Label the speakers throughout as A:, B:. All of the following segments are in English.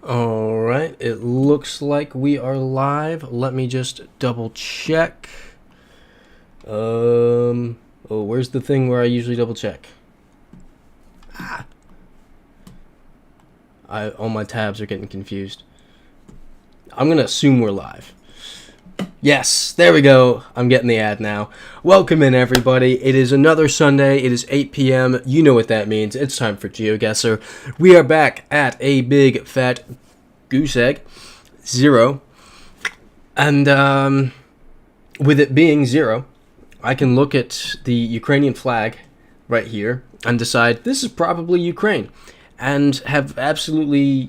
A: All right, it looks like we are live. Let me just double check. Oh, where's the thing where I usually double check? All my tabs are getting confused. I'm gonna assume we're live. Yes, there we go. I'm getting the ad now. Welcome in, everybody. It is another Sunday. It is 8 p.m. You know what that means. It's time for GeoGuessr. We are back at a big, fat goose egg. 0. And with it being 0, I can look at the Ukrainian flag right here and decide this is probably Ukraine and have absolutely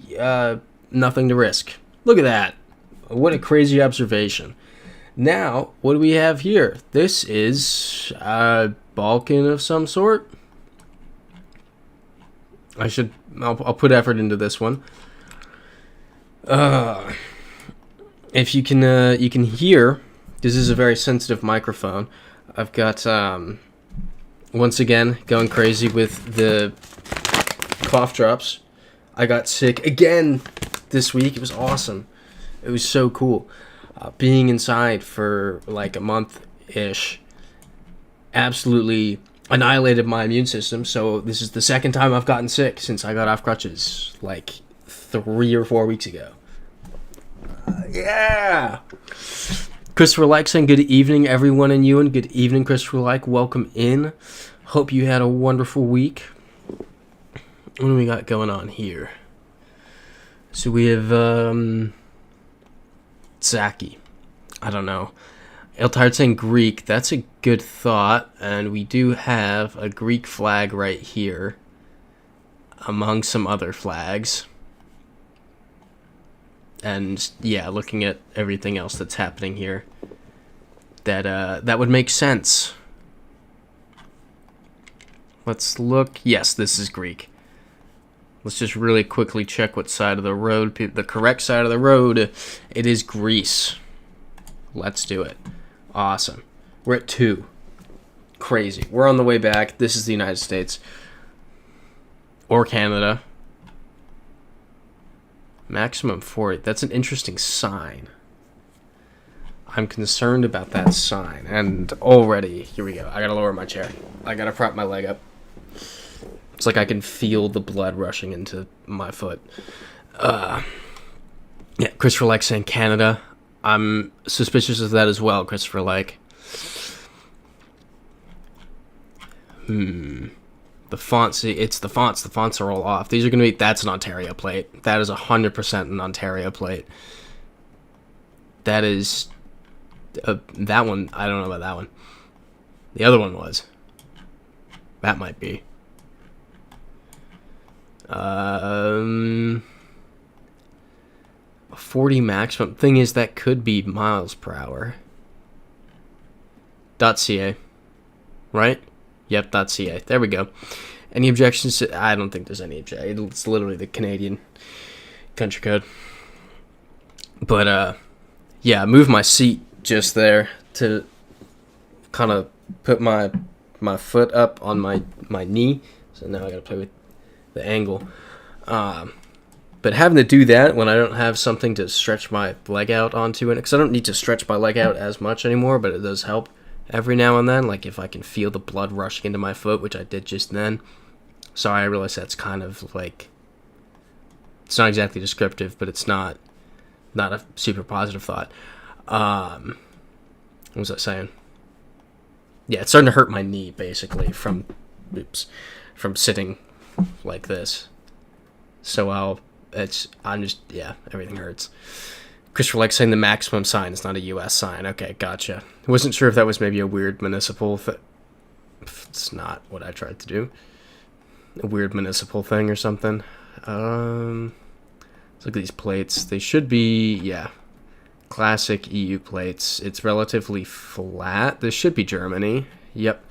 A: nothing to risk. Look at that. What a crazy observation. Now, what do we have here? This is a Balkan of some sort. I'll put effort into this one. If you can hear, this is a very sensitive microphone. I've got, once again, going crazy with the cough drops. I got sick again this week. It was awesome. It was so cool. Being inside for like a month-ish absolutely annihilated my immune system. So this is the second time I've gotten sick since I got off crutches like 3 or 4 weeks ago. Yeah! Christopher Like saying good evening, everyone in Ewan. Good evening, Christopher Like. Welcome in. Hope you had a wonderful week. What do we got going on here? So we have, Zaki. I don't know. Eltard saying Greek. That's a good thought. And we do have a Greek flag right here among some other flags. And yeah, looking at everything else that's happening here, that would make sense. Let's look. Yes, this is Greek. Let's just really quickly check what side of the road, the correct side of the road. It is Greece. Let's do it. Awesome. We're at 2. Crazy. We're on the way back. This is the United States. Or Canada. Maximum 40. That's an interesting sign. I'm concerned about that sign. And already, here we go. I gotta lower my chair. I gotta prop my leg up. It's like I can feel the blood rushing into my foot. Yeah, Christopher Like saying Canada. I'm suspicious of that as well, Christopher Like. The fonts, it's the fonts. The fonts are all off. These are going to be, that's an Ontario plate. That is 100% an Ontario plate. That is, that one, I don't know about that one. The other one was. That might be. 40 maximum. Thing is, that could be miles per hour. .ca. Right? Yep, .ca. There we go. Any objections? I don't think there's any objection. It's literally the Canadian country code. But, yeah, I moved my seat just there to kind of put my foot up on my knee. So now I gotta play with the angle. But having to do that when I don't have something to stretch my leg out onto it, because I don't need to stretch my leg out as much anymore, but it does help every now and then, like if I can feel the blood rushing into my foot, which I did just then. Sorry, I realize that's kind of like, it's not exactly descriptive, but it's not a super positive thought. What was I saying? Yeah, it's starting to hurt my knee, basically, from sitting like this. So everything hurts. Christopher Like saying the maximum sign is not a U.S. sign. Okay, gotcha. I wasn't sure if that was maybe a weird municipal thing. It's not what I tried to do. A weird municipal thing or something. Let's look at these plates. They should be, yeah, classic EU plates. It's relatively flat. This should be Germany. Yep.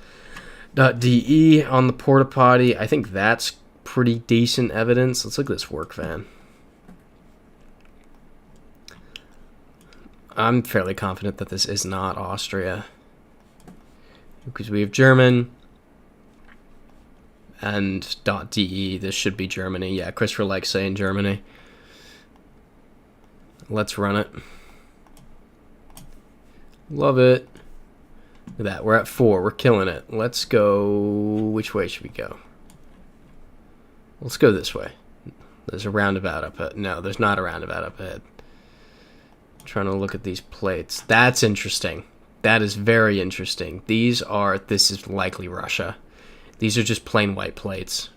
A: .de on the porta potty. I think that's pretty decent evidence. Let's look at this work van. I'm fairly confident that this is not Austria, because we have German and .de. This should be Germany. Yeah, Christopher likes saying Germany. Let's run it. Love it. Look at that. We're at 4. We're killing it. Let's go. Which way should we go? Let's go this way. There's a roundabout up ahead. No, there's not a roundabout up ahead. I'm trying to look at these plates. That's interesting. That is very interesting. This is likely Russia. These are just plain white plates.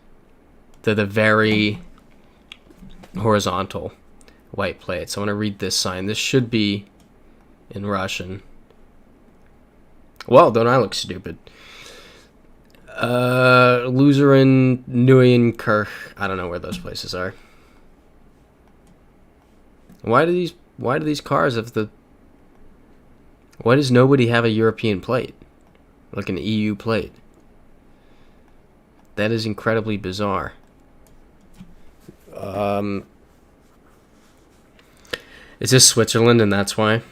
A: They're the very horizontal white plates. I want to read this sign. This should be in Russian. Well, don't I look stupid? Lutheran, Neuenkirch. I don't know where those places are. Why do these cars have the... Why does nobody have a European plate? Like an EU plate? That is incredibly bizarre. Is this Switzerland and that's why?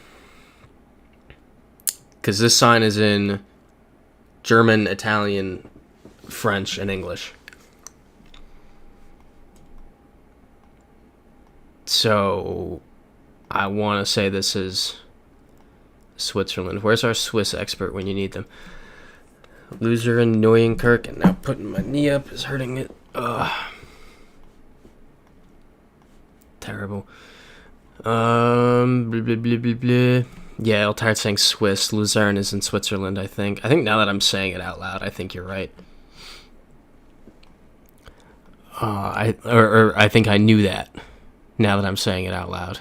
A: Because this sign is in German, Italian, French, and English. So, I want to say this is Switzerland. Where's our Swiss expert when you need them? Loser and Neuenkirch, and now putting my knee up is hurting it. Ugh. Terrible. Blah, blah, blah, blah, blah. Yeah, I'm tired saying Swiss. Luzern is in Switzerland, I think. I think now that I'm saying it out loud, I think you're right. I think I knew that. Now that I'm saying it out loud.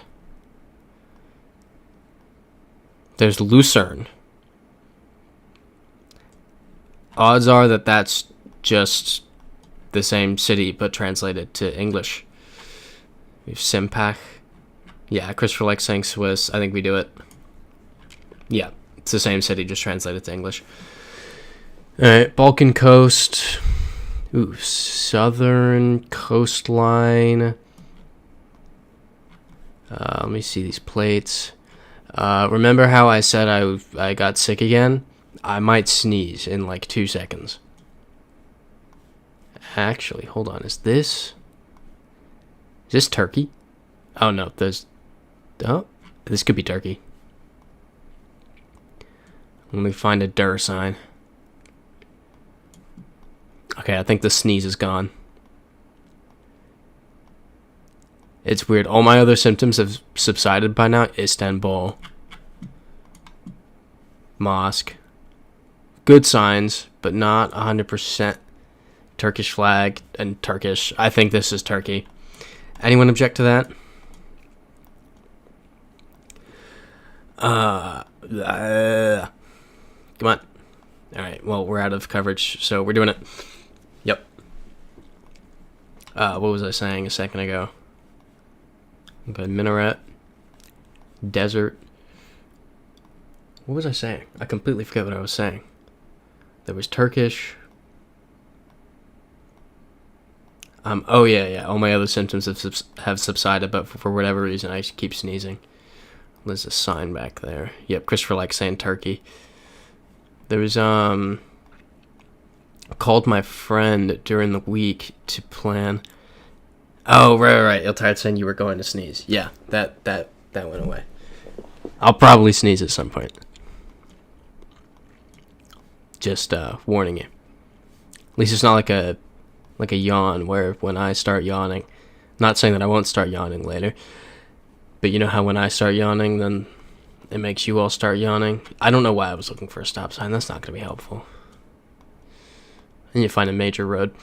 A: There's Lucerne. Odds are that that's just the same city, but translated to English. We have Simpach. Yeah, Christopher likes saying Swiss. I think we do it. Yeah, it's the same city, just translated to English. Alright, Balkan coast. Ooh, southern coastline. Let me see these plates. Remember how I said I got sick again? I might sneeze in like 2 seconds. Actually, hold on. Is this Turkey? Oh no, this could be Turkey. Let me find a dir sign. Okay, I think the sneeze is gone. It's weird. All my other symptoms have subsided by now. Istanbul. Mosque. Good signs, but not 100%. Turkish flag and Turkish. I think this is Turkey. Anyone object to that? Come on. Alright, well, we're out of coverage, so we're doing it. Yep. What was I saying a second ago? Okay, minaret. Desert. What was I saying? I completely forget what I was saying. There was Turkish. Oh yeah. All my other symptoms have subsided, but for whatever reason, I keep sneezing. There's a sign back there. Yep, Christopher likes saying Turkey. There was, called my friend during the week to plan. Oh, right. You're tired saying you were going to sneeze. Yeah, that went away. I'll probably sneeze at some point. Just, warning you. At least it's not like a yawn where when I start yawning, not saying that I won't start yawning later, but you know how when I start yawning, then it makes you all start yawning. I don't know why I was looking for a stop sign. That's not going to be helpful. And you find a major road.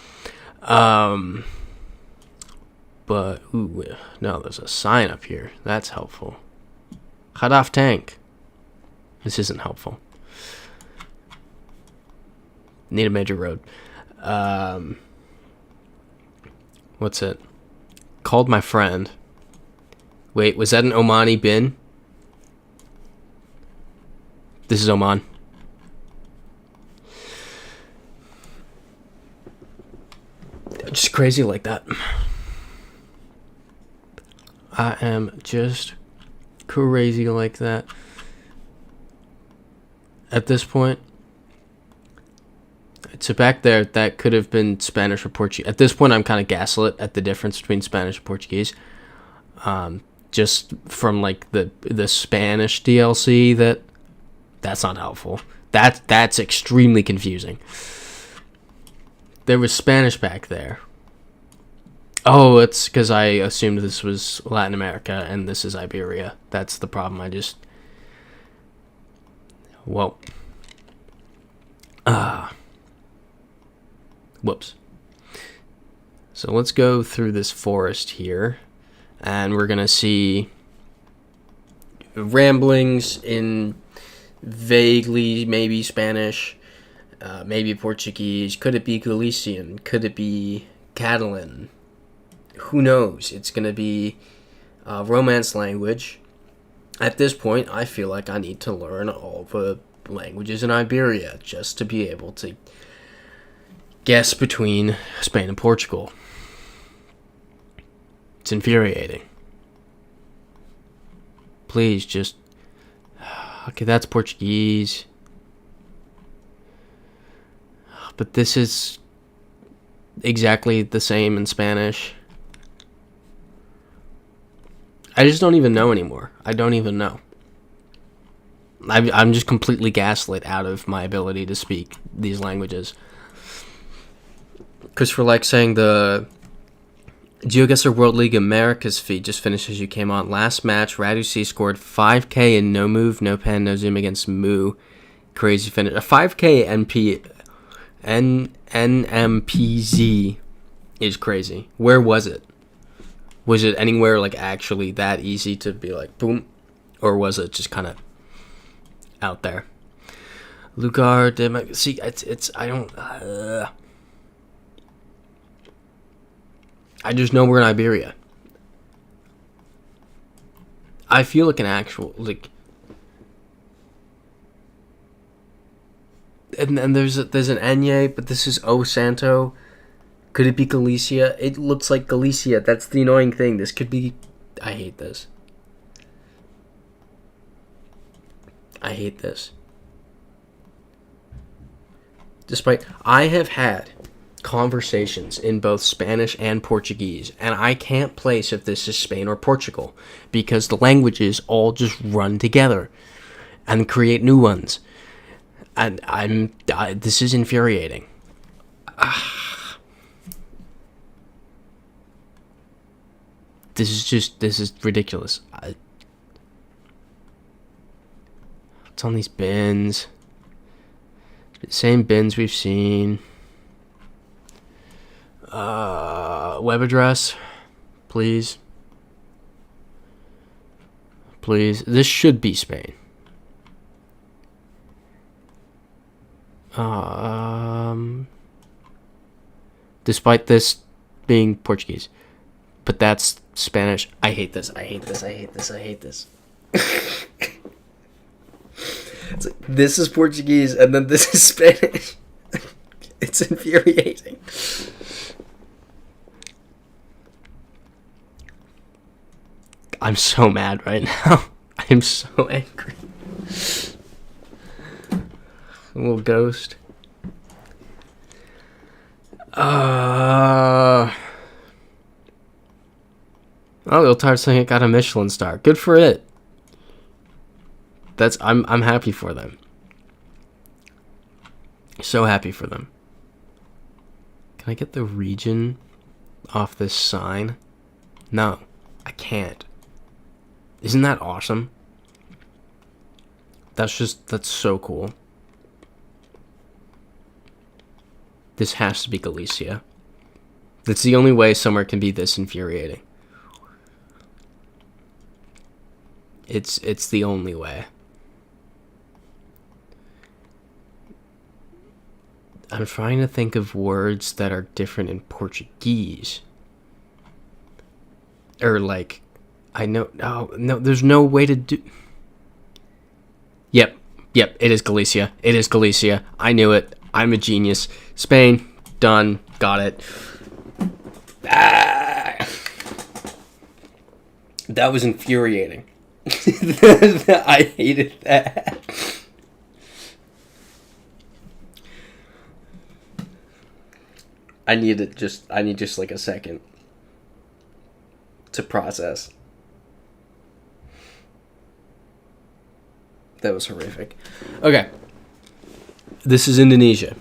A: But, ooh, no, there's a sign up here. That's helpful. Cut off tank. This isn't helpful. Need a major road. What's it? Called my friend. Wait, was that an Omani bin? This is Oman. Just crazy like that. I am just crazy like that. At this point. So back there, that could have been Spanish or Portuguese. At this point, I'm kind of gaslit at the difference between Spanish and Portuguese. just from like the Spanish DLC, that's not helpful. That's extremely confusing. There was Spanish back there. Oh, it's because I assumed this was Latin America and this is Iberia. That's the problem. Whoa. Whoops. So let's go through this forest here, and we're gonna see ramblings in vaguely maybe Spanish, maybe Portuguese. Could it be Galician? Could it be Catalan? Who knows? It's gonna be Romance language. At this point, I feel like I need to learn all the languages in Iberia just to be able to guess between Spain and Portugal. It's infuriating. Please just... Okay, that's Portuguese. But this is exactly the same in Spanish. I just don't even know anymore. I don't even know. I'm just completely gaslit out of my ability to speak these languages. Because for like saying the GeoGuessr World League Americas feed just finished as you came on. Last match, Radu C scored 5K in no move, no pen, no zoom against Moo. Crazy finish. A 5K NMPZ is crazy. Where was it? Was it anywhere like actually that easy to be like boom? Or was it just kind of out there? Lugar, see, it's I don't... I just know we're in Iberia. I feel like an actual, like... And there's an Enye, but this is O Santo. Could it be Galicia? It looks like Galicia. That's the annoying thing. This could be... I hate this. I hate this. Despite... I have had conversations in both Spanish and Portuguese, and I can't place if this is Spain or Portugal because the languages all just run together and create new ones. And this is infuriating. This is ridiculous. What's on these bins? Same bins we've seen. Web address, please. Please. This should be Spain. Despite this being Portuguese. But that's Spanish. I hate this. I hate this. I hate this. I hate this. It's like, this is Portuguese and then this is Spanish. It's infuriating. I'm so mad right now. I'm so angry. A little ghost. Oh, Little Tired saying it got a Michelin star. Good for it. I'm happy for them. So happy for them. Can I get the region off this sign? No, I can't. Isn't that awesome? That's so cool. This has to be Galicia. That's the only way somewhere can be this infuriating. It's the only way. I'm trying to think of words that are different in Portuguese. Or like, I know, no, there's no way to do... Yep, it is Galicia. It is Galicia. I knew it. I'm a genius. Spain, done, got it. That was infuriating. I hated that. I need just like a second to process. That was horrific. Okay. This is Indonesia.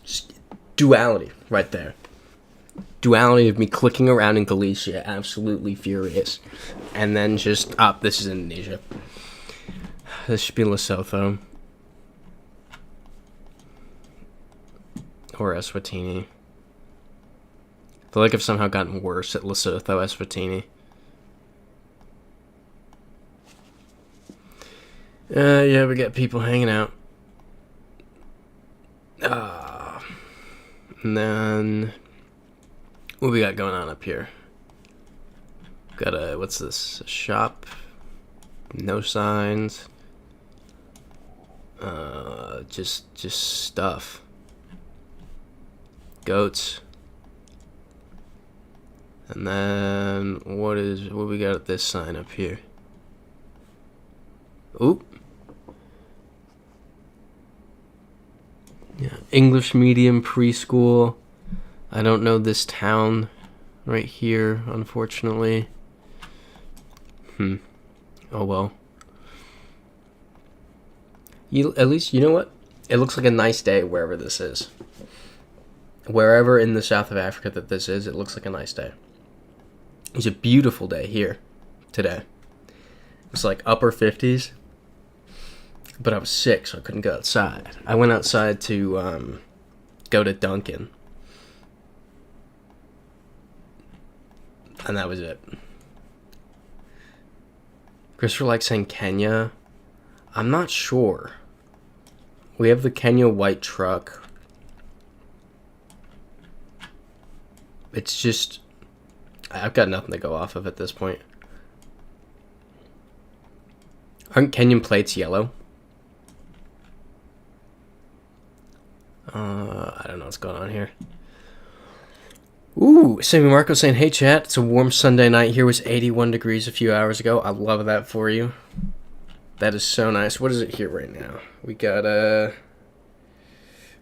A: Just duality right there. Duality of me clicking around in Galicia, absolutely furious. And then just, this is Indonesia. This should be Lesotho. Or Eswatini. I feel like I've somehow gotten worse at Lesotho, Eswatini. Yeah, we got people hanging out. And then... what we got going on up here? Got a, what's this? A shop? No signs. Just stuff. Goats. And then what we got at this sign up here? Oop. Yeah, English medium preschool. I don't know this town right here, unfortunately. Oh well. At least, you know what? It looks like a nice day wherever this is. Wherever in the south of Africa that this is, it looks like a nice day. It's a beautiful day here today. It's like upper 50s. But I was sick, so I couldn't go outside. I went outside to go to Dunkin'. And that was it. Christopher likes saying Kenya. I'm not sure. We have the Kenya white truck. It's just... I've got nothing to go off of at this point. Aren't Kenyan plates yellow? I don't know what's going on here. Ooh, Sammy Marco saying, hey chat, it's a warm Sunday night here. It was 81 degrees a few hours ago. I love that for you. That is so nice. What is it here right now? We got,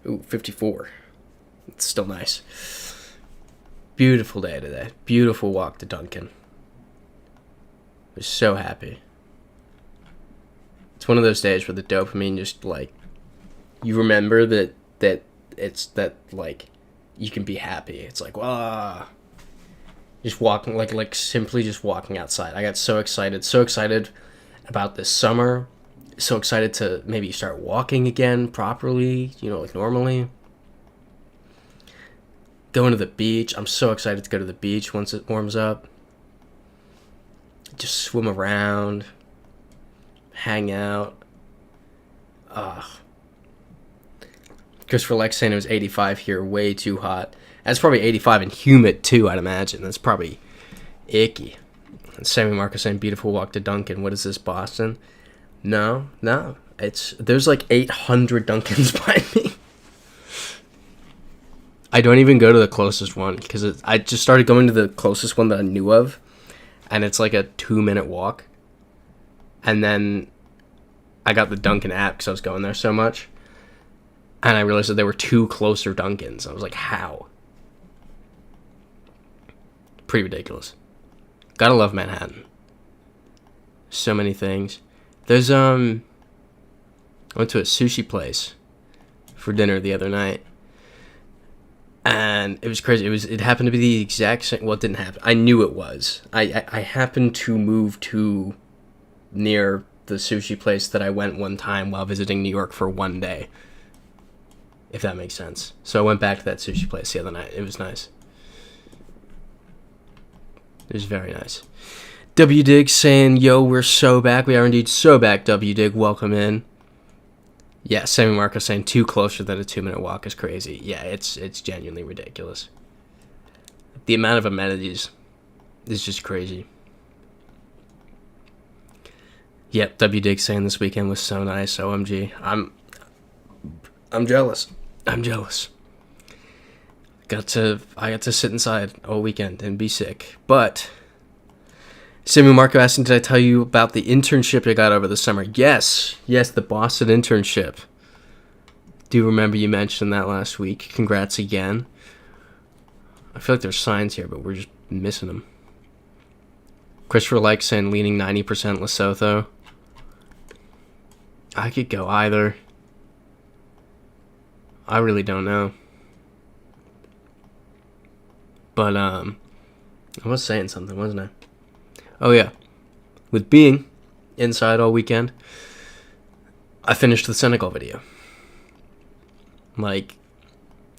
A: 54. It's still nice. Beautiful day today. Beautiful walk to Dunkin'. I was so happy. It's one of those days where the dopamine just, like, you remember that it's that, like, you can be happy. It's like, just walking, like simply just walking outside. I got so excited about this summer. So excited to maybe start walking again properly, like normally. Going to the beach. I'm so excited to go to the beach once it warms up. Just swim around. Hang out. Christopher Lex saying it was 85 here, way too hot. That's probably 85 and humid too, I'd imagine. That's probably icky. And Sammy Marcus saying beautiful walk to Dunkin'. What is this, Boston? No. There's like 800 Dunkins by me. I don't even go to the closest one because I just started going to the closest one that I knew of, and it's like a 2-minute walk. And then I got the Dunkin' app because I was going there so much. And I realized that there were 2 closer Dunkins. I was like, how? Pretty ridiculous. Gotta love Manhattan. So many things. There's, I went to a sushi place for dinner the other night. And it was crazy. It happened to be the exact same. Well, it didn't happen. I knew it was. I happened to move to near the sushi place that I went one time while visiting New York for one day. If that makes sense. So I went back to that sushi place the other night. It was nice. It was very nice. W Dig saying, yo, we're so back. We are indeed so back, W Dig. Welcome in. Yeah, Sammy Marco saying 2 closer than a 2-minute walk is crazy. Yeah, it's genuinely ridiculous. The amount of amenities is just crazy. Yep, W Dig saying this weekend was so nice. OMG. I'm jealous. I got to sit inside all weekend and be sick. But Sammy Marco asking, did I tell you about the internship I got over the summer? Yes, the Boston internship. Do remember you mentioned that last week. Congrats again. I feel like there's signs here, but we're just missing them. Christopher likes saying leaning 90% Lesotho. I could go either. I really don't know. But, I was saying something, wasn't I? Oh, yeah. With being inside all weekend, I finished the Senegal video. Like,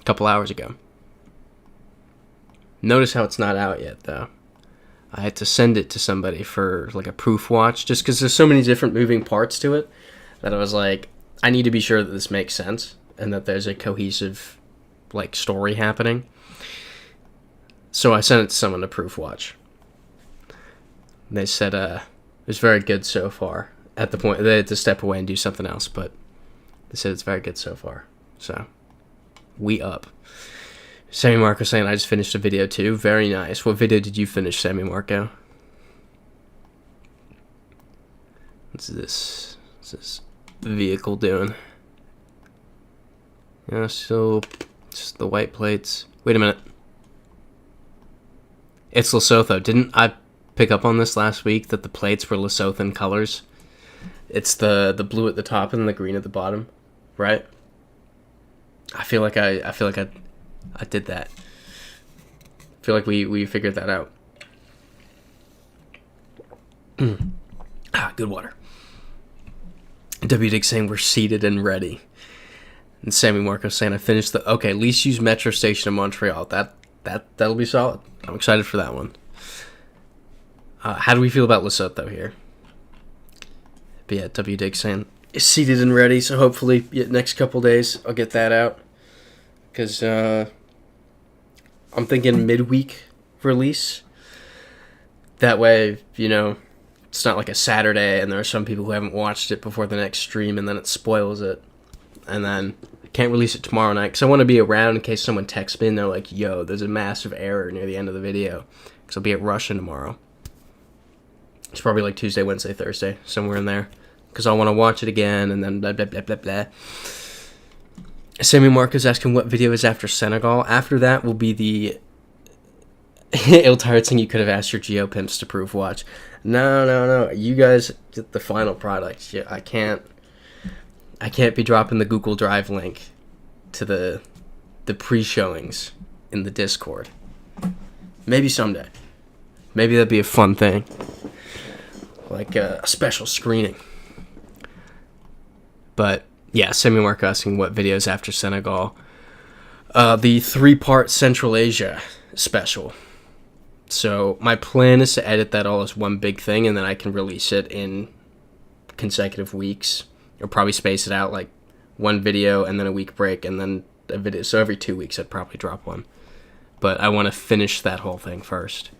A: a couple hours ago. Notice how it's not out yet, though. I had to send it to somebody for, like, a proof watch, just because there's so many different moving parts to it, that I was like, I need to be sure that this makes sense, and that there's a cohesive, like, story happening. So I sent it to someone to proof watch. They said, it was very good so far. At the point, they had to step away and do something else, but they said it's very good so far. So, we up. Sammy Marco saying, I just finished a video too. Very nice. What video did you finish, Sammy Marco? What's this? What's this vehicle doing? Yeah, so, just the white plates. Wait a minute. It's Lesotho. Didn't I pick up on this last week that the plates were Lesothan colors? It's the blue at the top and the green at the bottom, right? I feel like I did that. I feel like we figured that out. Good water. W Dig saying we're seated and ready. And Sammy Marco saying I finished the at least use metro station in Montreal. That'll be solid. I'm excited for that one. How do we feel about Lesotho here? But yeah, W Dig saying is seated and ready, so hopefully next couple days I'll get that out. Because I'm thinking midweek release. That way, it's not like a Saturday and there are some people who haven't watched it before the next stream and then it spoils it. And then I can't release it tomorrow night because I want to be around in case someone texts me and they're like, yo, there's a massive error near the end of the video. Because I'll be at Russian tomorrow. It's probably like Tuesday, Wednesday, Thursday, somewhere in there. Because I want to watch it again and then blah, blah, blah, blah, blah. Sammy Marco's asking what video is after Senegal. After that will be the ill-tired thing you could have asked your GeoPimps to proof watch. No. You guys get the final product. Yeah, I can't be dropping the Google Drive link to the pre-showings in the Discord. Maybe someday. Maybe that'd be a fun thing. Like a special screening. But yeah, Sammy Marco asking what videos after Senegal. The 3-part Central Asia special. So my plan is to edit that all as one big thing, and then I can release it in consecutive weeks. Or probably space it out like one video and then a week break and then a video. So every 2 weeks I'd probably drop one. But I want to finish that whole thing first.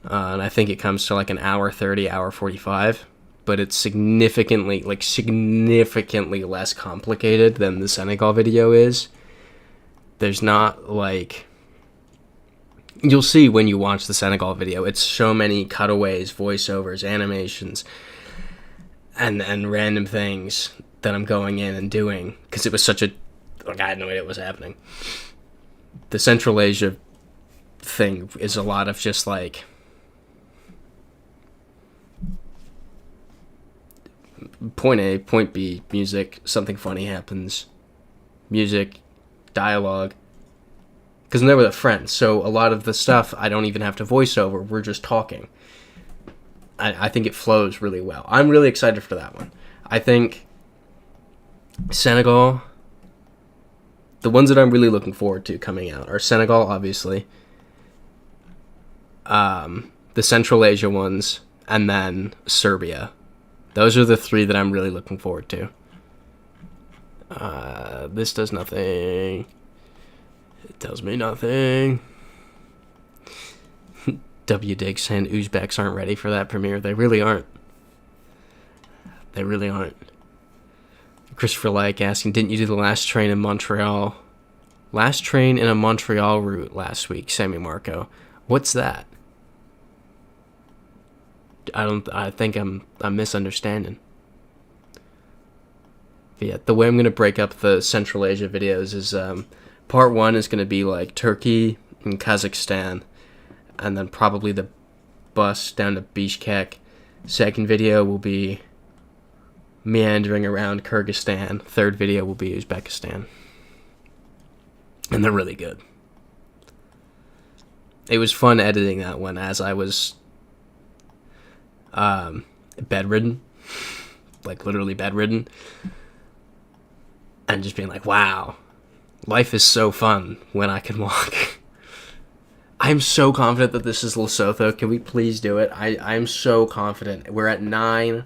A: And I think it comes to like an hour 30, hour 45. But it's significantly less complicated than the Senegal video is. There's not like... You'll see when you watch the Senegal video. It's so many cutaways, voiceovers, animations, and random things that I'm going in and doing. Because it was such a... Like, I had no idea what was happening. The Central Asia thing is a lot of just like... Point A, point B, music, something funny happens, music, dialogue, because they're with a friend, so a lot of the stuff I don't even have to voice over, we're just talking. I think it flows really well. I'm really excited for that one. I think Senegal, the ones that I'm really looking forward to coming out are Senegal, obviously, the Central Asia ones, and then Serbia. Those are the 3 that I'm really looking forward to. This does nothing. It tells me nothing. W Dig saying Uzbeks aren't ready for that premiere. They really aren't. They really aren't. Christopher Like asking, didn't you do the last train in Montreal? Last train in a Montreal route last week, Sammy Marco. What's that? I think I'm misunderstanding. But yeah, the way I'm going to break up the Central Asia videos is part 1 is going to be like Turkey and Kazakhstan, and then probably the bus down to Bishkek. Second video will be meandering around Kyrgyzstan. Third video will be Uzbekistan. And they're really good. It was fun editing that one as I was bedridden. Like, literally bedridden. And just being like, wow, life is so fun when I can walk. I'm so confident that this is Lesotho. Can we please do it? I'm so confident. We're at 9.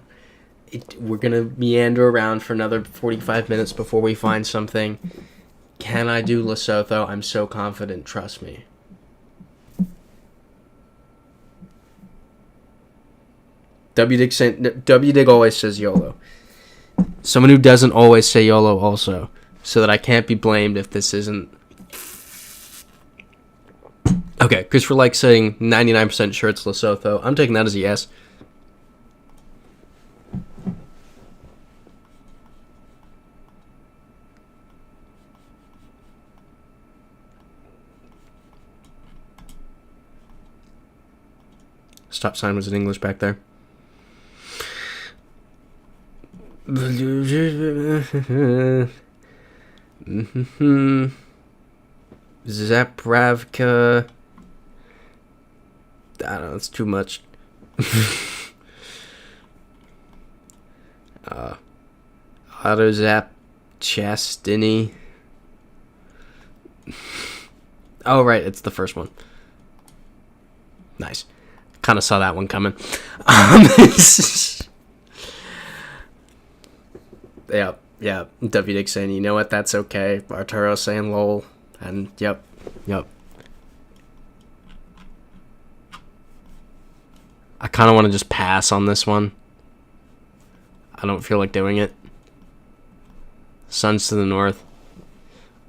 A: We're going to meander around for another 45 minutes before we find something. Can I do Lesotho? I'm so confident. Trust me. WDig always says YOLO. Someone who doesn't always say YOLO also. So that I can't be blamed if this isn't... Okay, Christopher likes saying 99% sure it's Lesotho. I'm taking that as a yes. Stop sign was in English back there. Zapravka. I don't know, it's too much. Autozap Chastiny. Oh, right, it's the first one. Nice. Kind of saw that one coming. Yeah. WDig saying, you know what, that's okay. Arturo saying lol. And yep. I kind of want to just pass on this one. I don't feel like doing it. Sun's to the north.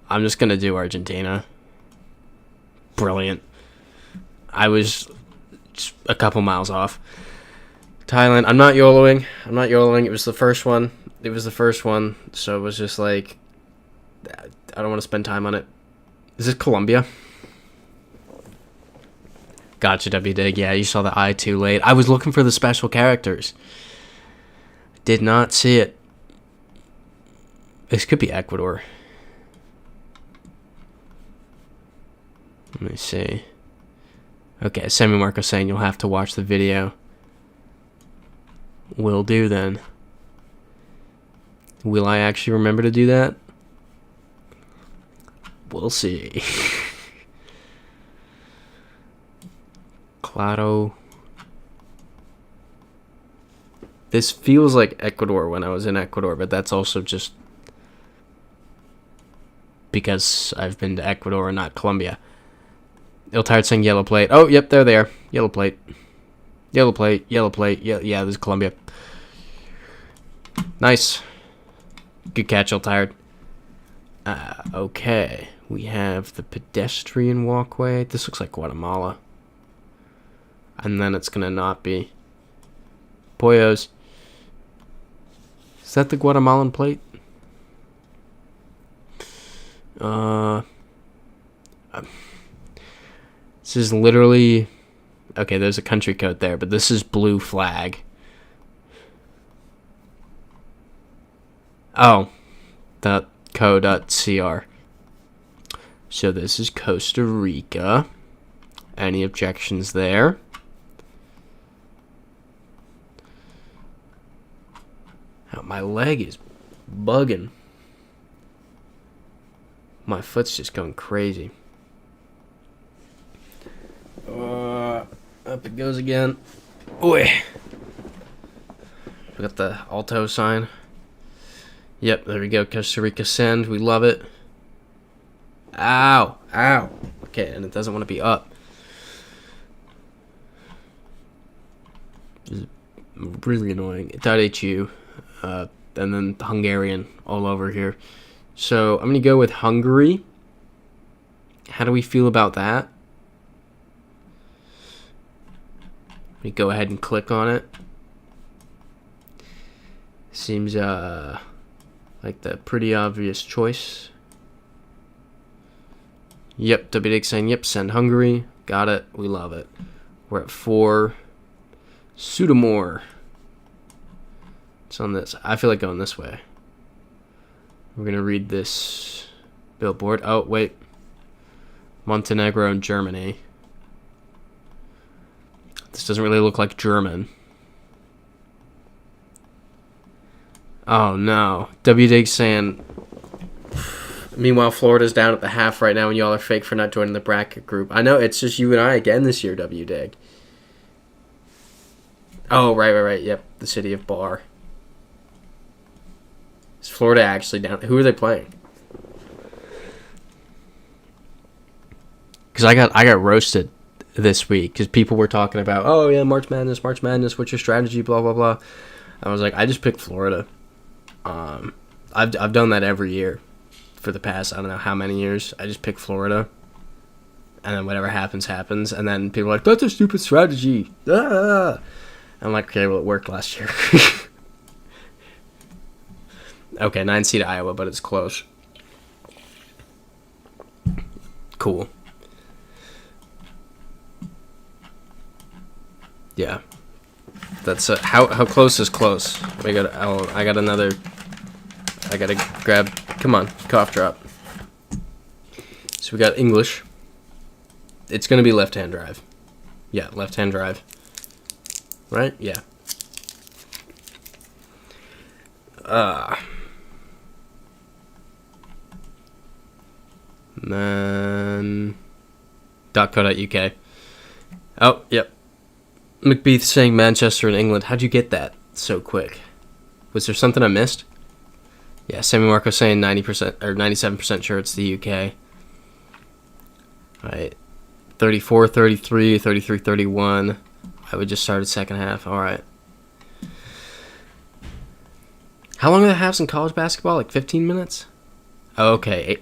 A: I'm just going to do Argentina. Brilliant. I was just a couple miles off. Thailand. I'm not YOLOing. It was the first one. So it was just like, I don't want to spend time on it. Is this Colombia? Gotcha, WDig. Yeah, you saw the eye too late. I was looking for the special characters. Did not see it. This could be Ecuador. Let me see. Okay, Sammy Marco saying you'll have to watch the video. Will do then. Will I actually remember to do that? We'll see. Claro. This feels like Ecuador when I was in Ecuador, but that's also just because I've been to Ecuador and not Colombia. Iltired saying yellow plate. Oh, yep, they're there. Yellow plate. Yeah, this is Colombia. Nice. Good catch, Iltired. Okay. We have the pedestrian walkway. This looks like Guatemala. And then it's going to not be. Pollos. Is that the Guatemalan plate? This is literally... Okay, there's a country code there, but this is blue flag. Oh. .co.cr. So this is Costa Rica. Any objections there? Oh, my leg is bugging. My foot's just going crazy. Up it goes again. Oi. We got the alto sign. Yep, there we go. Costa Rica send. We love it. Ow. Okay, and it doesn't want to be up. This is really annoying. .hu. And then the Hungarian all over here. So I'm going to go with Hungary. How do we feel about that? Let me go ahead and click on it. Seems like the pretty obvious choice. Yep, WDig saying, yep, send Hungary. Got it. We love it. We're at 4. Sudamore. It's on this. I feel like going this way. We're going to read this billboard. Oh, wait. Montenegro and Germany. This doesn't really look like German. Oh, no. W-Dig's saying... Meanwhile, Florida's down at the half right now, and y'all are fake for not joining the bracket group. I know, it's just you and I again this year, W-Dig. Oh, right. Yep, the city of Bar. Is Florida actually down? Who are they playing? Because I got roasted this week because people were talking about, oh yeah, March Madness, what's your strategy, blah blah blah. I was like, I just picked Florida. I've done that every year for the past I don't know how many years. I just pick Florida, and then whatever happens happens. And then people are like, that's a stupid strategy. I'm like, okay, well it worked last year. Okay, 9 seed Iowa, but it's close. Cool. Yeah. That's how close is close? I gotta grab. Come on, cough drop. So we got English. It's gonna be left-hand drive. Yeah, left-hand drive. Right? Yeah. .co.uk. Oh, yep. McBeath saying Manchester in England. How'd you get that so quick? Was there something I missed? Yeah, Sammy Marco saying 90% or 97% sure it's the UK. Alright. 34, 33, 33, 31. I would just start at second half. Alright. How long are the halves in college basketball? Like 15 minutes? Okay.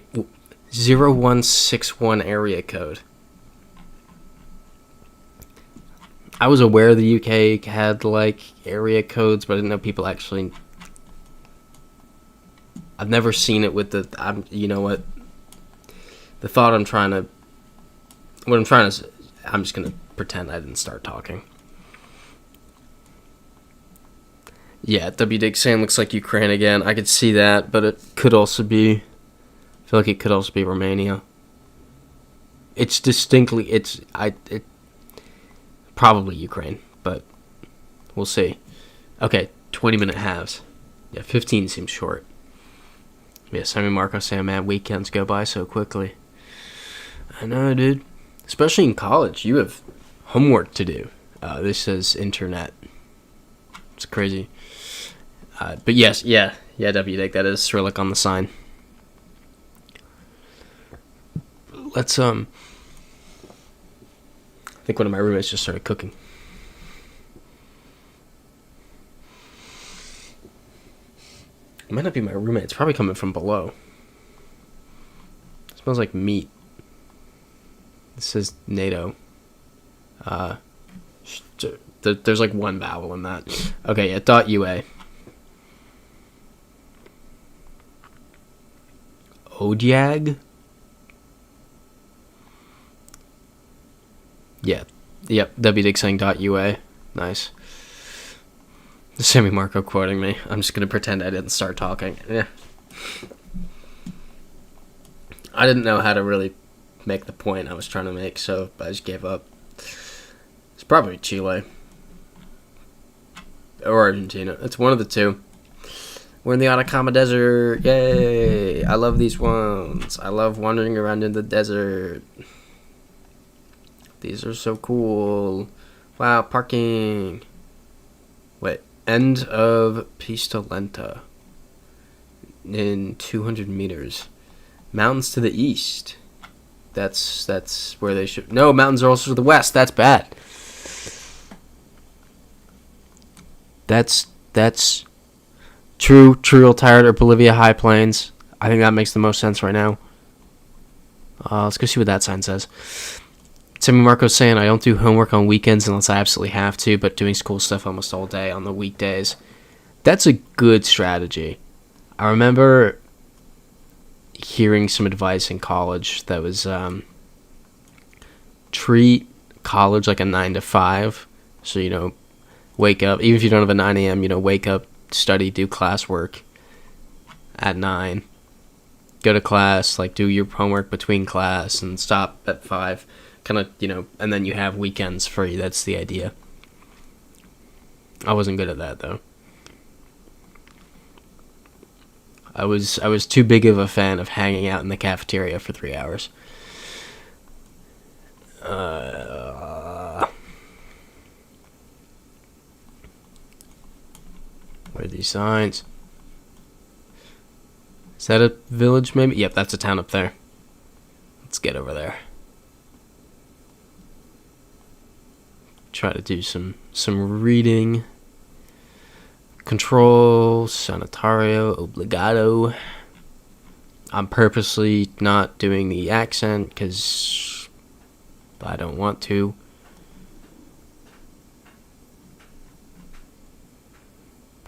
A: 0161 area code. I was aware the UK had like area codes, but I didn't know people actually. I've never seen it with the. You know what? The thought I'm trying to. What I'm trying to. I'm just gonna pretend I didn't start talking. Yeah, W-Dig saying looks like Ukraine again. I could see that, but it could also be. I feel like it could also be Romania. It's distinctly. It probably Ukraine, but we'll see. Okay, 20-minute halves. Yeah, 15 seems short. Yeah, Sammy Marco saying, man, weekends go by so quickly. I know, dude. Especially in college, you have homework to do. This says internet. It's crazy. But yes, yeah, W-Dig, that is Cyrillic on the sign. Let's, I think one of my roommates just started cooking. It might not be my roommate. It's probably coming from below. It smells like meat. It says NATO. There's like one vowel in that. Okay, yeah, .ua. Odiag? Yeah. Yep, W-Dig saying .ua. Nice. Sammy Marco quoting me. I'm just going to pretend I didn't start talking. Yeah. I didn't know how to really make the point I was trying to make, so I just gave up. It's probably Chile. Or Argentina. It's one of the two. We're in the Atacama Desert. Yay! I love these ones. I love wandering around in the desert. These are so cool. Wow, parking. Wait. End of Pista Lenta. In 200 meters. Mountains to the east. That's where they should... No, mountains are also to the west. That's bad. That's true. Real tired or Bolivia High Plains. I think that makes the most sense right now. Let's go see what that sign says. Sammy Marco's saying, I don't do homework on weekends unless I absolutely have to, but doing school stuff almost all day on the weekdays. That's a good strategy. I remember hearing some advice in college that was treat college like a 9 to 5. So, wake up, even if you don't have a 9 a.m., you know, wake up, study, do classwork at 9. Go to class, like do your homework between class and stop at 5. Kind of, you know, and then you have weekends free. That's the idea. I wasn't good at that though. I was too big of a fan of hanging out in the cafeteria for 3 hours. What are these signs? Is that a village maybe? Yep, that's a town up there. Let's get over there. Try to do some reading. Control, sanitario, obligado. I'm purposely not doing the accent because I don't want to.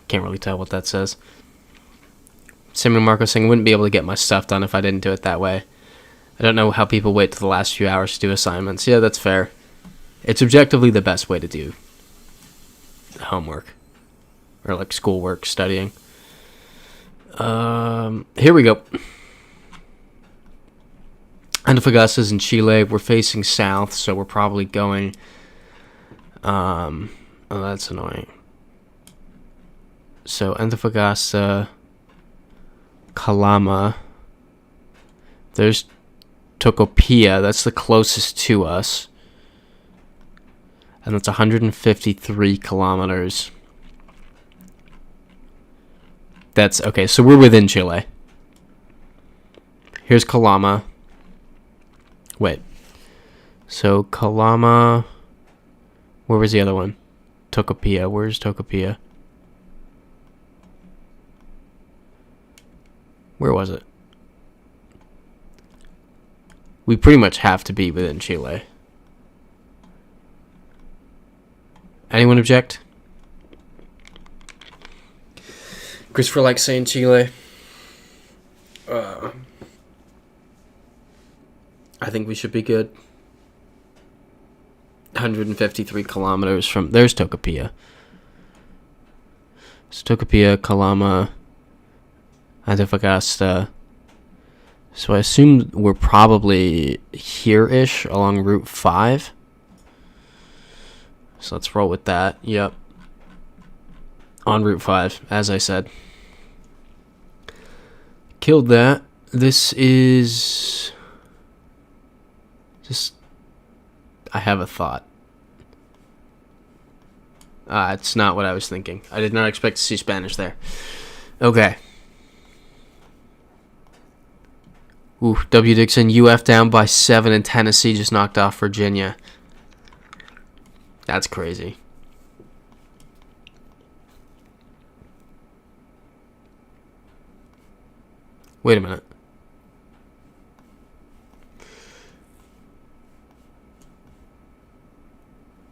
A: Can't really tell what that says. Simon Marco saying, wouldn't be able to get my stuff done if I didn't do it that way. I don't know how people wait till the last few hours to do assignments. Yeah, that's fair. It's objectively the best way to do homework. Or like schoolwork, studying. Here we go. Antofagasta's in Chile. We're facing south, so we're probably going... oh, that's annoying. So, Antofagasta... Calama. There's Tocopilla. That's the closest to us. And that's 153 kilometers. That's... Okay, so we're within Chile. Here's Calama. Wait. So, Calama... Where was the other one? Tocopilla. Where's Tocopilla? Where was it? We pretty much have to be within Chile. Anyone object? Christopher likes saying Chile. I think we should be good. 153 kilometers from... There's Tocopilla. So Tocopilla, Calama... Antofagasta. So I assume we're probably here-ish along Route 5. So let's roll with that. Yep. On Route 5, as I said. Killed that. This is... Just... I have a thought. It's not what I was thinking. I did not expect to see Spanish there. Okay. Ooh, W. Dixon, UF down by 7 and Tennessee just knocked off Virginia. That's crazy. Wait a minute.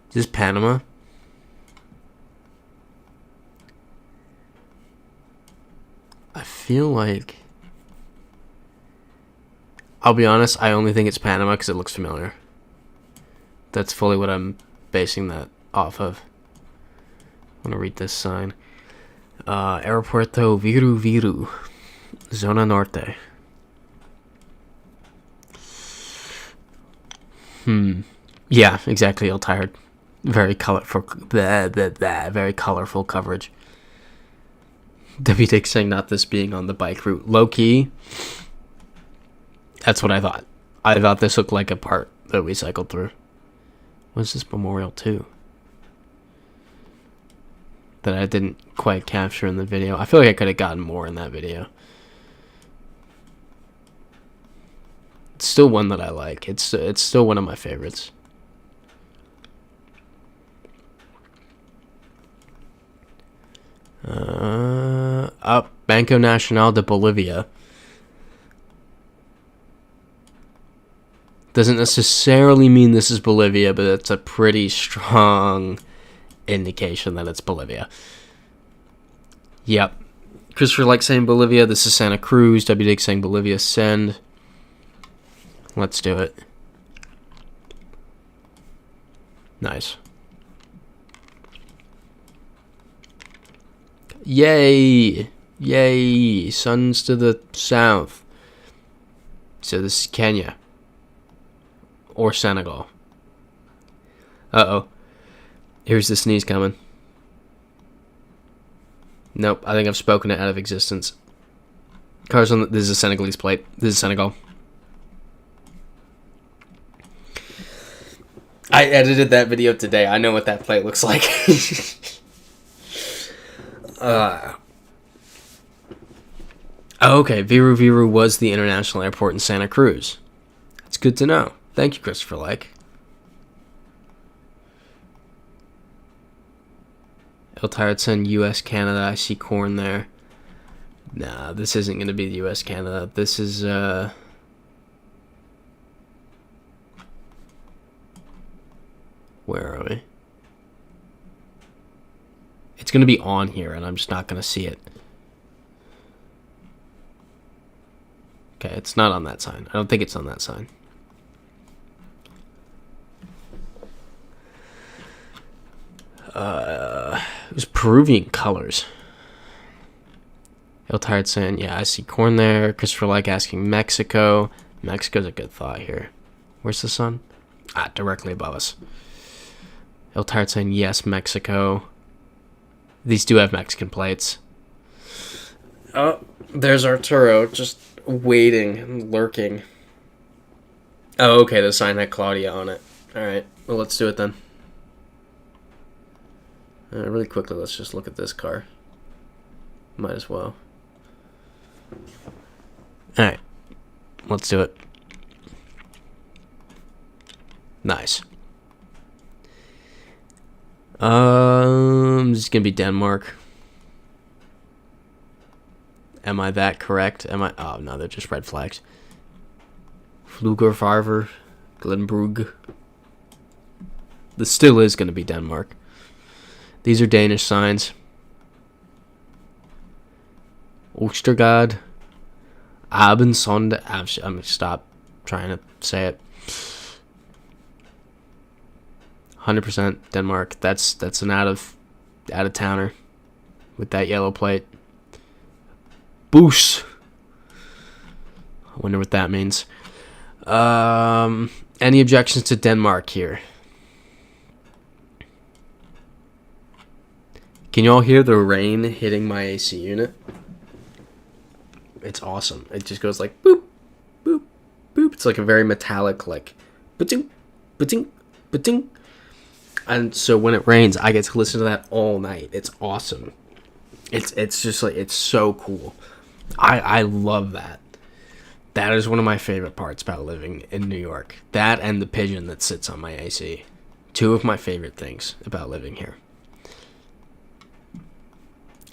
A: Is this Panama? I feel like... I'll be honest, I only think it's Panama because it looks familiar. That's fully what I'm basing that off of. I'm going to read this sign. Aeropuerto Viru Viru. Zona Norte. Yeah, exactly. I'm tired. Very colorful. Very colorful coverage. W. Dick saying not this being on the bike route. Low key. That's what I thought. I thought this looked like a part that we cycled through. What's this memorial to? That I didn't quite capture in the video. I feel like I could have gotten more in that video. It's still one that I like. It's still one of my favorites. Banco Nacional de Bolivia. Doesn't necessarily mean this is Bolivia, but it's a pretty strong indication that it's Bolivia. Yep. Christopher likes saying Bolivia. This is Santa Cruz. W. Dick saying Bolivia. Send. Let's do it. Nice. Yay! Yay! Sun's to the south. So this is Kenya. Or Senegal. Uh-oh. Here's the sneeze coming. Nope, I think I've spoken it out of existence. Cars on this is a Senegalese plate. This is Senegal. I edited that video today. I know what that plate looks like. Okay, Viru Viru was the international airport in Santa Cruz. That's good to know. Thank you, Christopher Lake. El Tiredson, U.S., Canada. I see corn there. Nah, this isn't going to be the U.S., Canada. This is, where are we? It's going to be on here, and I'm just not going to see it. Okay, it's not on that sign. I don't think it's on that sign. It was Peruvian colors. El Tired saying, yeah, I see corn there. Christopher Like asking Mexico. Mexico's a good thought here. Where's the sun? Ah, directly above us. El Tired saying, yes, Mexico. These do have Mexican plates. Oh, there's Arturo, just waiting and lurking. Oh, okay, the sign had Claudia on it. Alright, well, let's do it then. Really quickly, let's just look at this car. Might as well. Alright, let's do it. Nice. This is gonna be Denmark. Am I that correct? Am I? Oh no, they're just red flags. Flugerfarver, Glenbrug. This still is gonna be Denmark. These are Danish signs. Ostergaard. Abensonde. I'm gonna stop trying to say it. 100% Denmark. That's an out of towner with that yellow plate. Boos. I wonder what that means. Any objections to Denmark here? Can you all hear the rain hitting my AC unit? It's awesome. It just goes like boop, boop, boop. It's like a very metallic, like ba-ting, ba-ting, ba-ting. And so when it rains, I get to listen to that all night. It's awesome. It's just like, it's so cool. I love that. That is one of my favorite parts about living in New York. That and the pigeon that sits on my AC. Two of my favorite things about living here.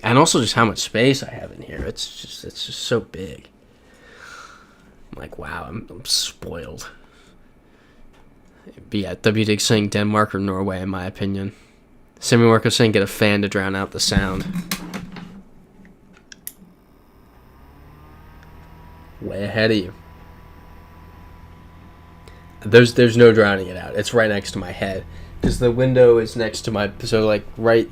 A: And also just how much space I have in here. It's just so big. I'm like, wow, I'm spoiled. But yeah, WDig saying Denmark or Norway, in my opinion. Semi-Marco saying get a fan to drown out the sound. Way ahead of you. There's no drowning it out. It's right next to my head. Because the window is next to my... So, like, right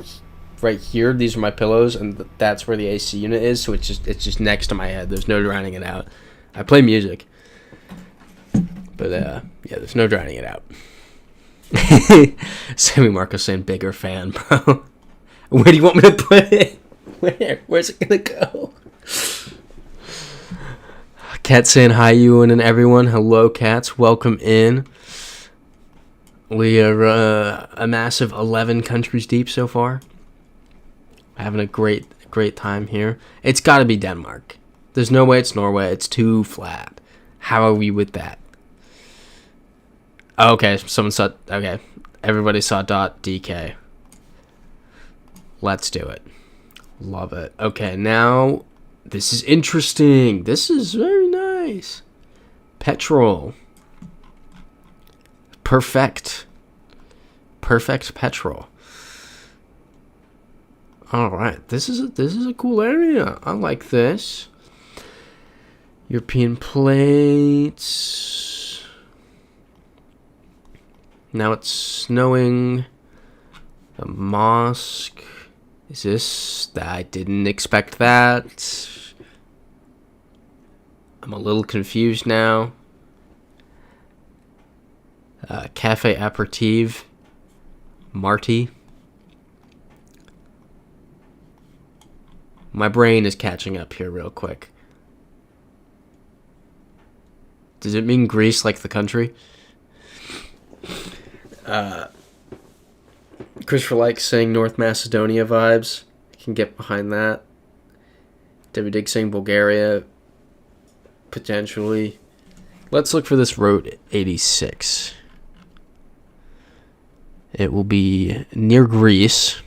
A: here, these are my pillows, and that's where the AC unit is, so it's just next to my head. There's no drowning it out. I play music. But, yeah, there's no drowning it out. Sammy Marco saying bigger fan, bro. Where do you want me to put it? Where's it gonna go? Cat saying hi, Ewan and everyone. Hello, cats. Welcome in. We are a massive 11 countries deep so far. Having a great time here. It's got to be Denmark. There's no way it's Norway. It's too flat. How are we with that? Oh, okay, someone saw... Okay, everybody saw .dk. Let's do it. Love it. Okay, now... This is interesting. This is very nice. Petrol. Perfect petrol. All right, this is a cool area. I like this. European plates. Now it's snowing. A mosque. Is this... I didn't expect that. I'm a little confused now. Cafe Aperitif. Marty. My brain is catching up here real quick. Does it mean Greece like the country? Christopher likes saying North Macedonia vibes. I can get behind that. Debbie Dig saying Bulgaria. Potentially. Let's look for this Route 86. It will be near Greece.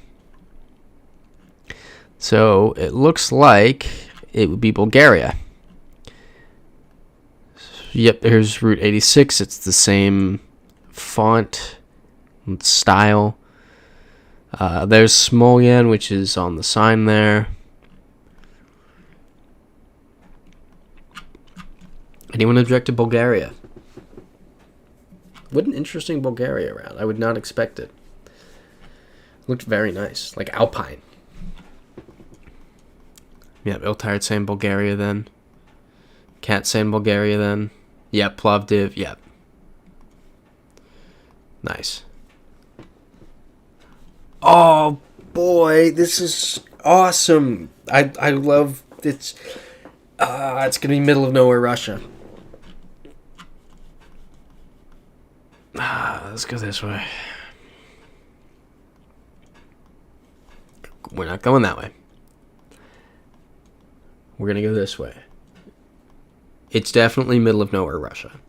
A: So it looks like it would be Bulgaria. Yep, here's Route 86. It's the same font and style. There's Smolyan, which is on the sign there. Anyone object to Bulgaria? What an interesting Bulgaria route. I would not expect it. Looked very nice. Like Alpine. Yep, Iltired saying Bulgaria then. Cat saying Bulgaria then. Yep, Plovdiv, yep. Nice. Oh boy, this is awesome. I love it's gonna be middle of nowhere Russia. Let's go this way. We're not going that way. We're gonna go this way. It's definitely middle of nowhere Russia.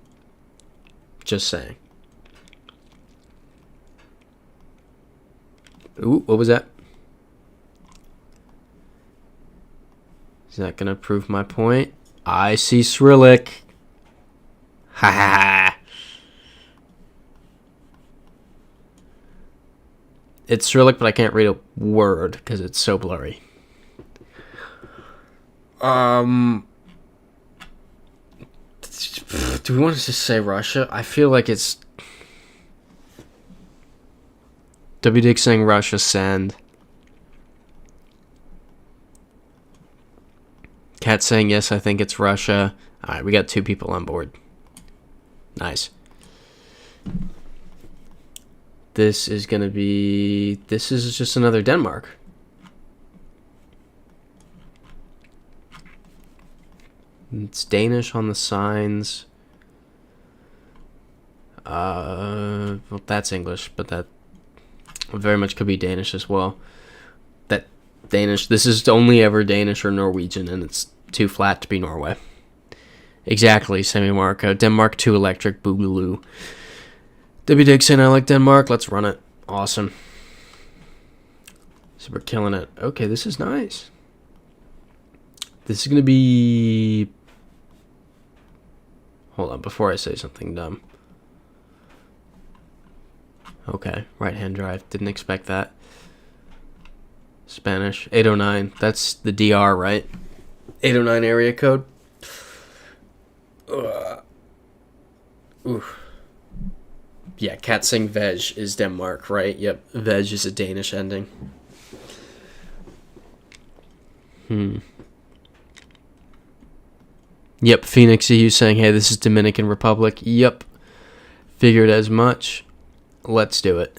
A: Just saying. Ooh, what was that? Is that gonna prove my point? I see Cyrillic. Ha ha ha. It's Cyrillic, but I can't read a word because it's so blurry. Do we want to just say Russia? I feel like it's... W. Dick saying Russia, send. Cat saying yes, I think it's Russia. Alright, we got 2 people on board. Nice. This is going to be... This is just another Denmark. It's Danish on the signs. Well, that's English, but that very much could be Danish as well. That Danish... This is only ever Danish or Norwegian, and it's too flat to be Norway. Exactly, Semi-Marco. Denmark 2 electric, boogaloo. W. Dixon, I like Denmark. Let's run it. Awesome. So we're killing it. Okay, this is nice. This is going to be... Hold on, before I say something dumb. Okay, right-hand drive. Didn't expect that. Spanish. 809. That's the DR, right? 809 area code. Ooh. Yeah, Cat saying Veg is Denmark, right? Yep, Veg is a Danish ending. Yep, Phoenix EU saying, hey, this is Dominican Republic. Yep, figured as much. Let's do it.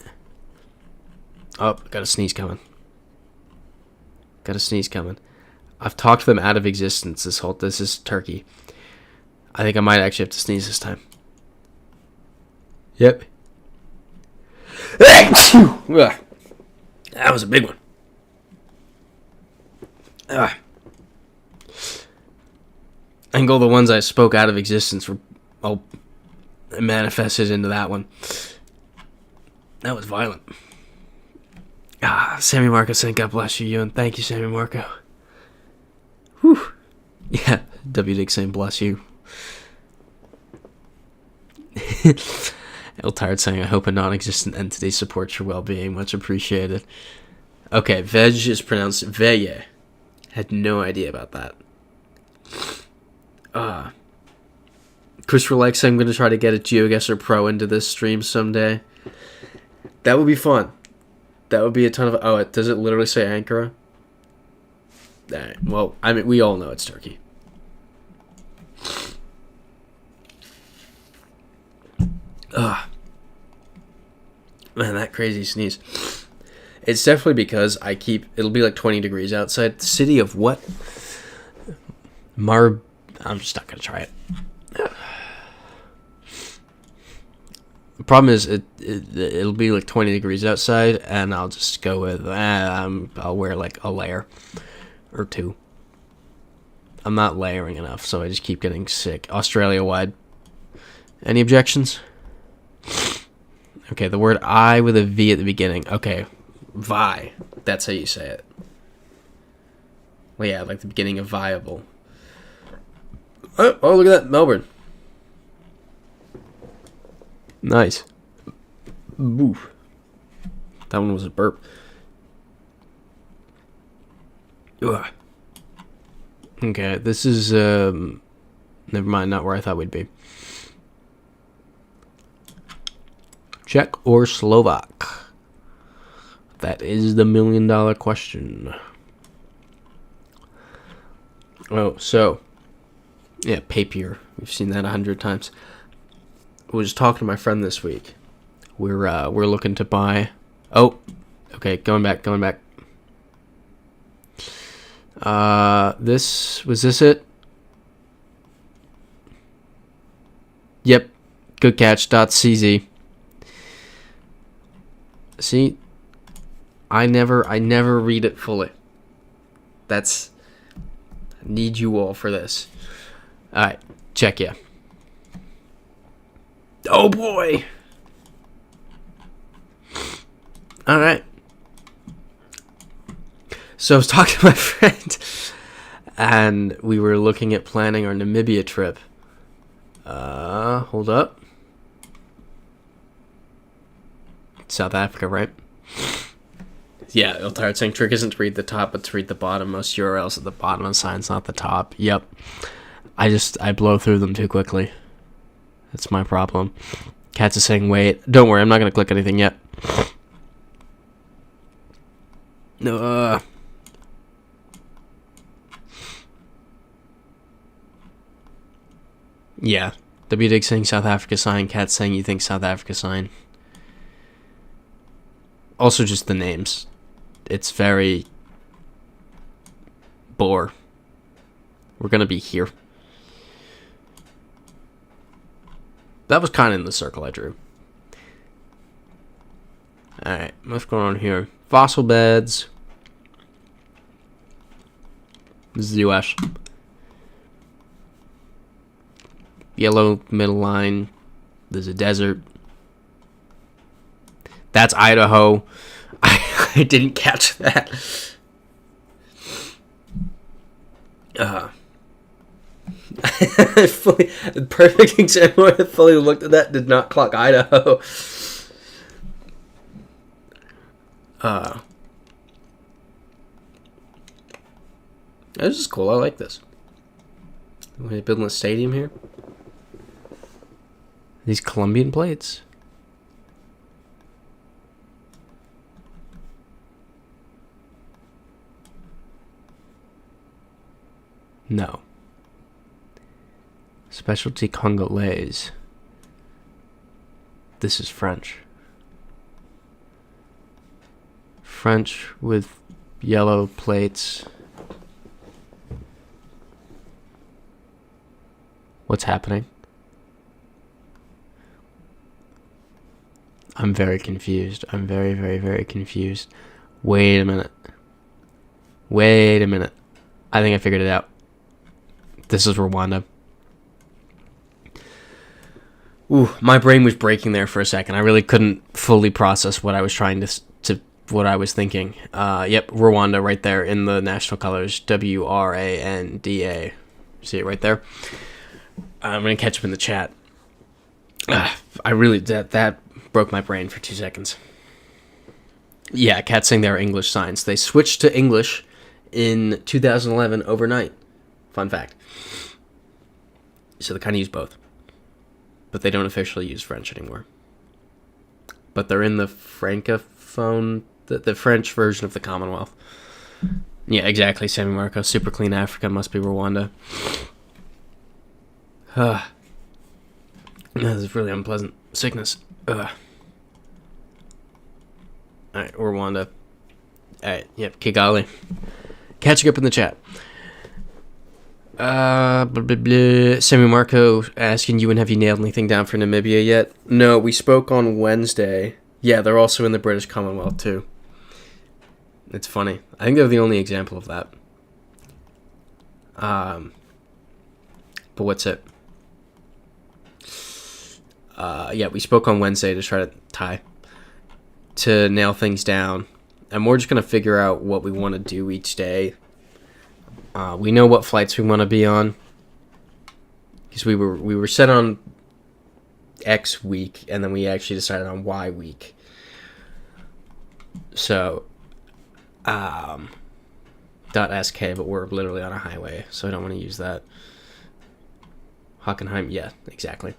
A: Oh, got a sneeze coming. I've talked them out of existence this is Turkey. I think I might actually have to sneeze this time. Yep. That was a big one. I think all the ones I spoke out of existence were all manifested into that one. That was violent. Sammy Marco saying, God bless you, Ewan. Thank you, Sammy Marco. Whew. Yeah, W. Dick saying, bless you. Tired saying, I hope a non-existent entity supports your well-being. Much appreciated. Okay, Veg is pronounced Veye. Had no idea about that. Christopher likes saying, I'm going to try to get a GeoGuessr Pro into this stream someday. That would be fun. That would be a ton of... Oh, does it literally say Ankara? Alright, well, I mean, we all know it's Turkey. Ugh. Man, that crazy sneeze. It's definitely because I keep... It'll be like 20 degrees outside. The city of what? I'm just not going to try it. The problem is it'll be like 20 degrees outside, and I'll just go with... I'll wear like a layer or two. I'm not layering enough, so I just keep getting sick. Australia-wide. Any objections? Okay, the word I with a V at the beginning. Okay, vi. That's how you say it. Well, yeah, like the beginning of viable. Oh, look at that, Melbourne. Nice. Boof. That one was a burp. Ugh. Okay, this is, never mind, not where I thought we'd be. Czech or Slovak? That is the $1 million question. Oh, so, yeah, papier. We've seen that 100 times. I was talking to my friend this week. We're looking to buy... Oh, okay, going back. Was this it? Yep, good catch. .cz. See, I never read it fully. I need you all for this. All right, check ya. Oh boy. All right. So I was talking to my friend, and we were looking at planning our Namibia trip. Hold up. South Africa, right? Yeah, Iltard saying trick isn't to read the top, but to read the bottom. Most URLs at the bottom of the sign's not the top. Yep. I blow through them too quickly. That's my problem. Cats is saying wait. Don't worry, I'm not gonna click anything yet. No. Yeah. WDig saying South Africa sign. Cat saying you think South Africa sign. Also, just the names. It's very... bore. We're gonna be here. That was kind of in the circle I drew. Alright, what's going on here? Fossil beds. This is the US. Yellow middle line. There's a desert. That's Idaho. I didn't catch that. Perfect example. I fully looked at that. Did not clock Idaho. This is cool. I like this. We're building a stadium here. These Colombian plates. No. Specialty Congolese. This is French. French with yellow plates. What's happening? I'm very confused. I'm very, very, very confused. Wait a minute. I think I figured it out. This is Rwanda. Ooh, my brain was breaking there for a second. I really couldn't fully process what I was trying to what I was thinking. Yep, Rwanda right there in the national colors. WRANDA. See it right there? I'm going to catch up in the chat. I really, that broke my brain for 2 seconds. Yeah, Cat's saying they're English signs. They switched to English in 2011 overnight. Fun fact. So they kind of use both. But they don't officially use French anymore. But they're in the Francophone The French version of the Commonwealth. Yeah, exactly, Sammy Marco. Super clean Africa must be Rwanda. This is really unpleasant. Sickness. Alright, Rwanda. Alright, yep, Kigali. Catching up in the chat. Sammy Marco asking you, and have you nailed anything down for Namibia yet? No, we spoke on Wednesday. Yeah, they're also in the British Commonwealth too. It's funny. I think they're the only example of that. But what's it? Yeah, we spoke on Wednesday to try to nail things down. And we're just going to figure out what we want to do each day. We know what flights we want to be on. Because we were set on X week, and then we actually decided on Y week. So, .sk, but we're literally on a highway, so I don't want to use that. Hockenheim, yeah, exactly.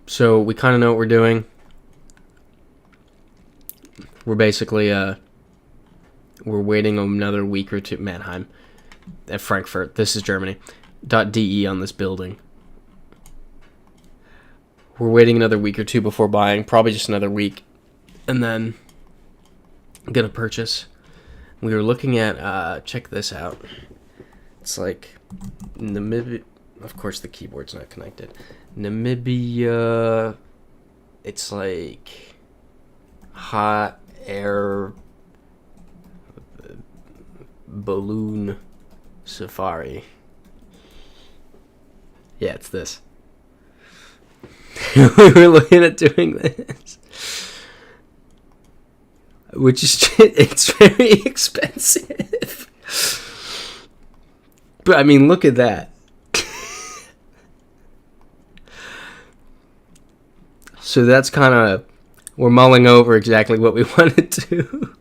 A: So we kind of know what we're doing. We're basically, we're waiting another week or two. Mannheim. At Frankfurt. This is Germany. .de on this building. We're waiting another week or two before buying. Probably just another week. And then I'm going to purchase. We were looking at, check this out. It's like Namibia. Of course, the keyboard's not connected. Namibia. It's like hot air balloon safari. Yeah, it's this. We were looking at doing this, which is, it's very expensive. But I mean, look at that. So that's kind of, we're mulling over exactly what we want to do.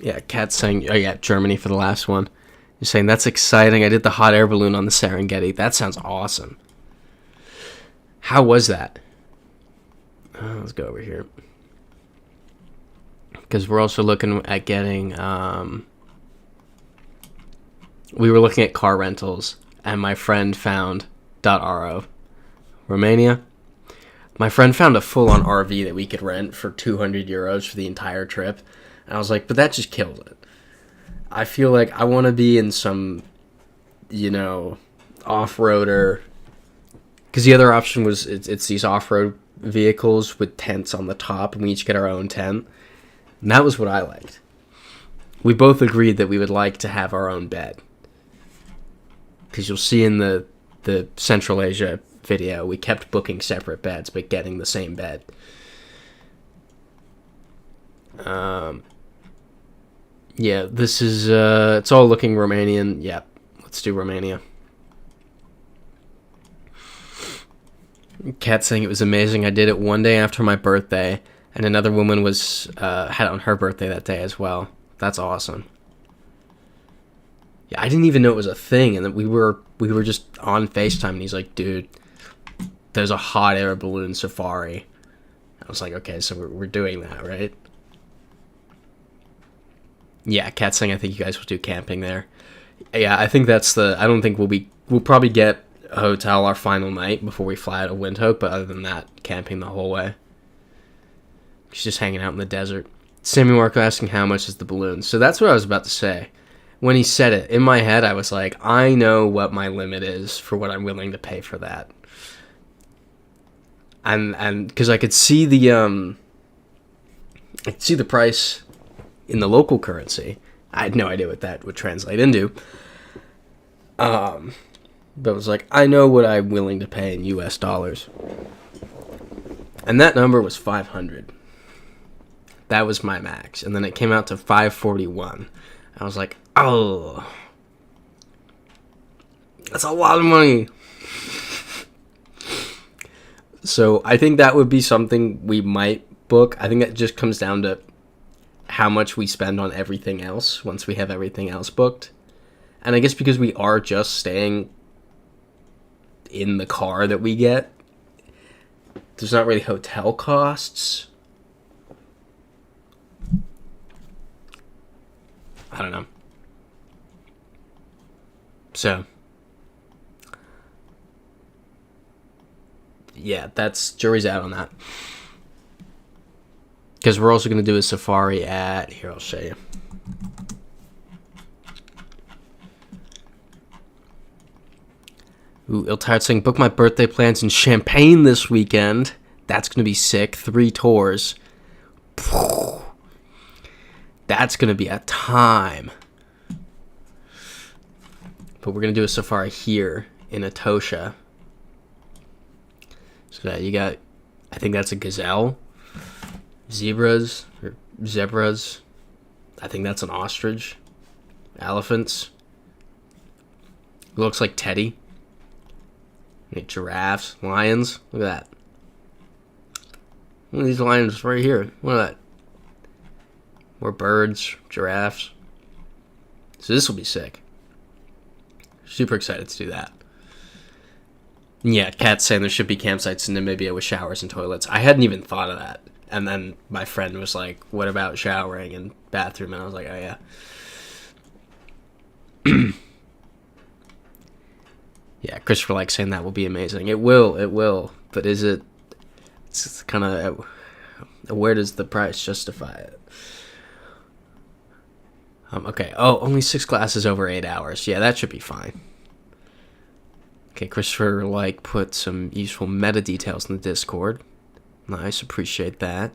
A: Yeah, Kat's saying, oh yeah, Germany for the last one. You're saying, that's exciting. I did the hot air balloon on the Serengeti. That sounds awesome. How was that? Let's go over here. Because we're also looking at getting, we were looking at car rentals, and my friend found .ro, Romania. My friend found a full-on RV that we could rent for 200 euros for the entire trip. And I was like, but that just kills it. I feel like I want to be in some, off-roader. Because the other option was, it's these off-road vehicles with tents on the top, and we each get our own tent. And that was what I liked. We both agreed that we would like to have our own bed. Because you'll see in the Central Asia video, we kept booking separate beds, but getting the same bed. Yeah, this is, it's all looking Romanian. Yeah, let's do Romania. Kat saying it was amazing. I did it one day after my birthday, and another woman was, had it on her birthday that day as well. That's awesome. Yeah, I didn't even know it was a thing, and then we were just on FaceTime, and he's like, dude, there's a hot air balloon safari. I was like, okay, so we're doing that, right? Yeah, Kat saying, I think you guys will do camping there. Yeah, I think that's I don't think we'll probably get a hotel our final night before we fly out of Windhoek, but other than that, camping the whole way. She's just hanging out in the desert. Sammy Marco asking how much is the balloon. So that's what I was about to say. When he said it, in my head, I was like, I know what my limit is for what I'm willing to pay for that. And because I could see the price in the local currency. I had no idea what that would translate into. But it was like, I know what I'm willing to pay in US dollars. And that number was 500. That was my max. And then it came out to 541. I was like, oh, that's a lot of money. So I think that would be something we might book. I think that just comes down to how much we spend on everything else once we have everything else booked. And I guess because we are just staying in the car that we get. There's not really hotel costs. I don't know. So, yeah, that's jury's out on that. Because we're also going to do a safari at... Here, I'll show you. Ooh, Iltired saying, book my birthday plans in Champagne this weekend. That's going to be sick. 3 tours. That's going to be a time. But we're going to do a safari here in Etosha. So you got, I think that's a gazelle. Zebras. I think that's an ostrich. Elephants. Looks like teddy. Giraffes. Lions. Look at that. Look at these lions right here. Look at that. More birds. Giraffes. So this will be sick. Super excited to do that. Yeah, Kat's saying there should be campsites in Namibia with showers and toilets. I hadn't even thought of that. And then my friend was like, what about showering and bathroom? And I was like, oh, yeah. Yeah, Christopher likes saying that will be amazing. It will. But is it... It's kind of... Where does the price justify it? Okay. Oh, only 6 classes over 8 hours. Yeah, that should be fine. Okay, Christopher put some useful meta details in the Discord. Nice, appreciate that.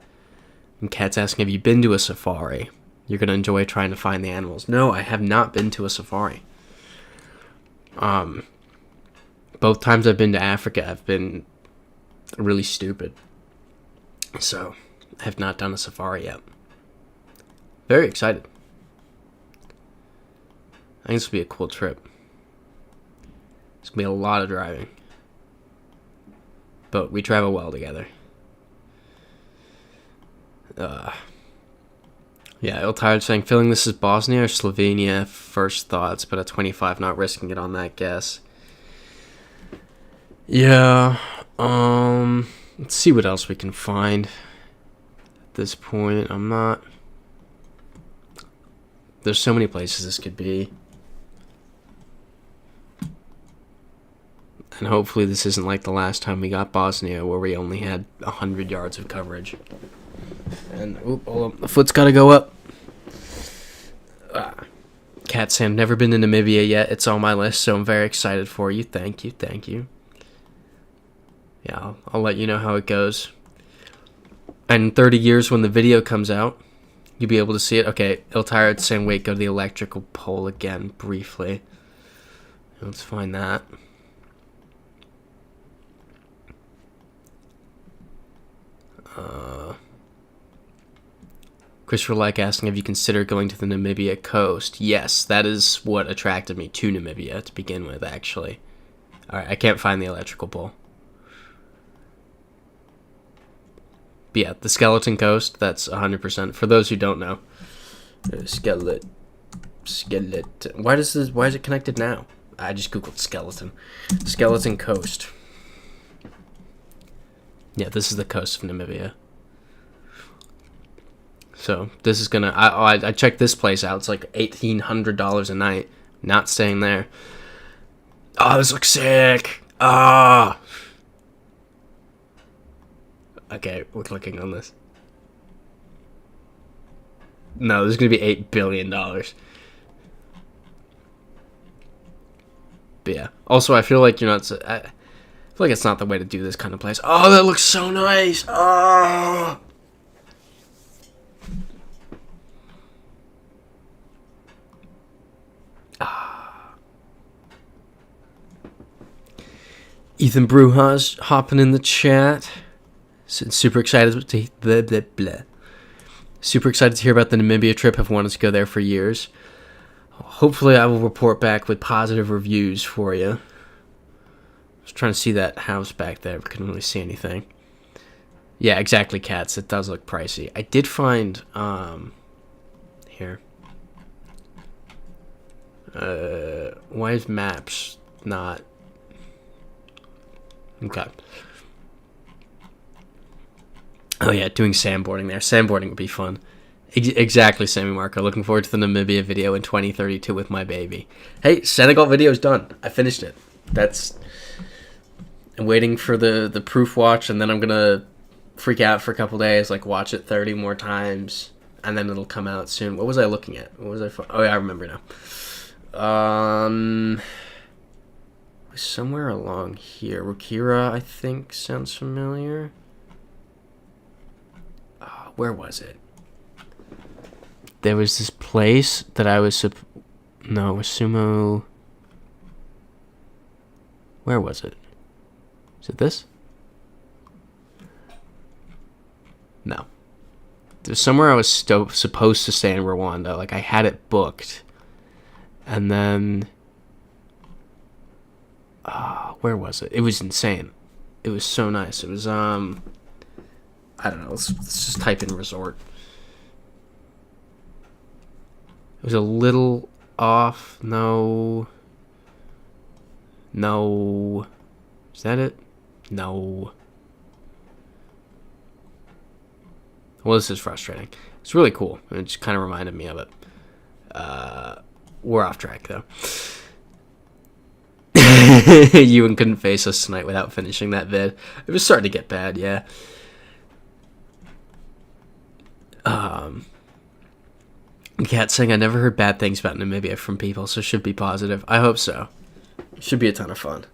A: And Kat's asking, have you been to a safari? You're going to enjoy trying to find the animals. No, I have not been to a safari. Both times I've been to Africa, I've been really stupid. So, I have not done a safari yet. Very excited. I think this will be a cool trip. It's going to be a lot of driving. But we travel well together. Yeah, Iltired saying, feeling this is Bosnia or Slovenia, first thoughts, but at 25, not risking it on that guess. Yeah, let's see what else we can find. At this point, there's so many places this could be. And hopefully this isn't like the last time we got Bosnia, where we only had 100 yards of coverage. And, hold on, the foot's gotta go up. Cat Sam, never been to Namibia yet. It's on my list, so I'm very excited for you. Thank you. Yeah, I'll let you know how it goes. And in 30 years, when the video comes out, you'll be able to see it. Okay, Iltired saying, wait, go to the electrical pole again, briefly. Let's find that. Christopher asking, have you considered going to the Namibia coast? Yes, that is what attracted me to Namibia to begin with, actually. Alright, I can't find the electrical pole. But yeah, the Skeleton Coast, that's 100%. For those who don't know. Skeleton. Why is it connected now? I just googled skeleton. Skeleton Coast. Yeah, this is the coast of Namibia. So, this is gonna... I checked this place out. It's like $1,800 a night. Not staying there. Oh, this looks sick! Ah! Okay, we're clicking on this. No, this is gonna be $8 billion. But yeah. Also, I feel like you're not... I feel like it's not the way to do this kind of place. Oh, that looks so nice! Oh! Ethan Brujas hopping in the chat. Super excited to Super excited to hear about the Namibia trip. Have wanted to go there for years. Hopefully I will report back with positive reviews for you. I was trying to see that house back there, but couldn't really see anything. Yeah, exactly, cats. It does look pricey. I did find here. Why is maps not... Okay. Oh yeah, doing sandboarding there. Sandboarding would be fun. Exactly, Sammy Marco. Looking forward to the Namibia video in 2032 with my baby. Hey, Senegal video's done. I finished it. I'm waiting for the proof watch, and then I'm gonna freak out for a couple days, like watch it 30 more times, and then it'll come out soon. What was I looking at? Oh yeah, I remember now. Somewhere along here. Rukira, I think, sounds familiar. Where was it? There was this place that I was... No, it was Sumo... Where was it? Is it this? No. There's somewhere I was supposed to stay in Rwanda. Like, I had it booked. And then... where was it? It was insane. It was so nice. It was, I don't know. Let's just type in resort. It was a little off. No. Is that it? No. Well, this is frustrating. It's really cool. It just kind of reminded me of it. We're off track, though. Ewan couldn't face us tonight without finishing that vid. It was starting to get bad, yeah. Cat saying, I never heard bad things about Namibia from people, so should be positive. I hope so. Should be a ton of fun.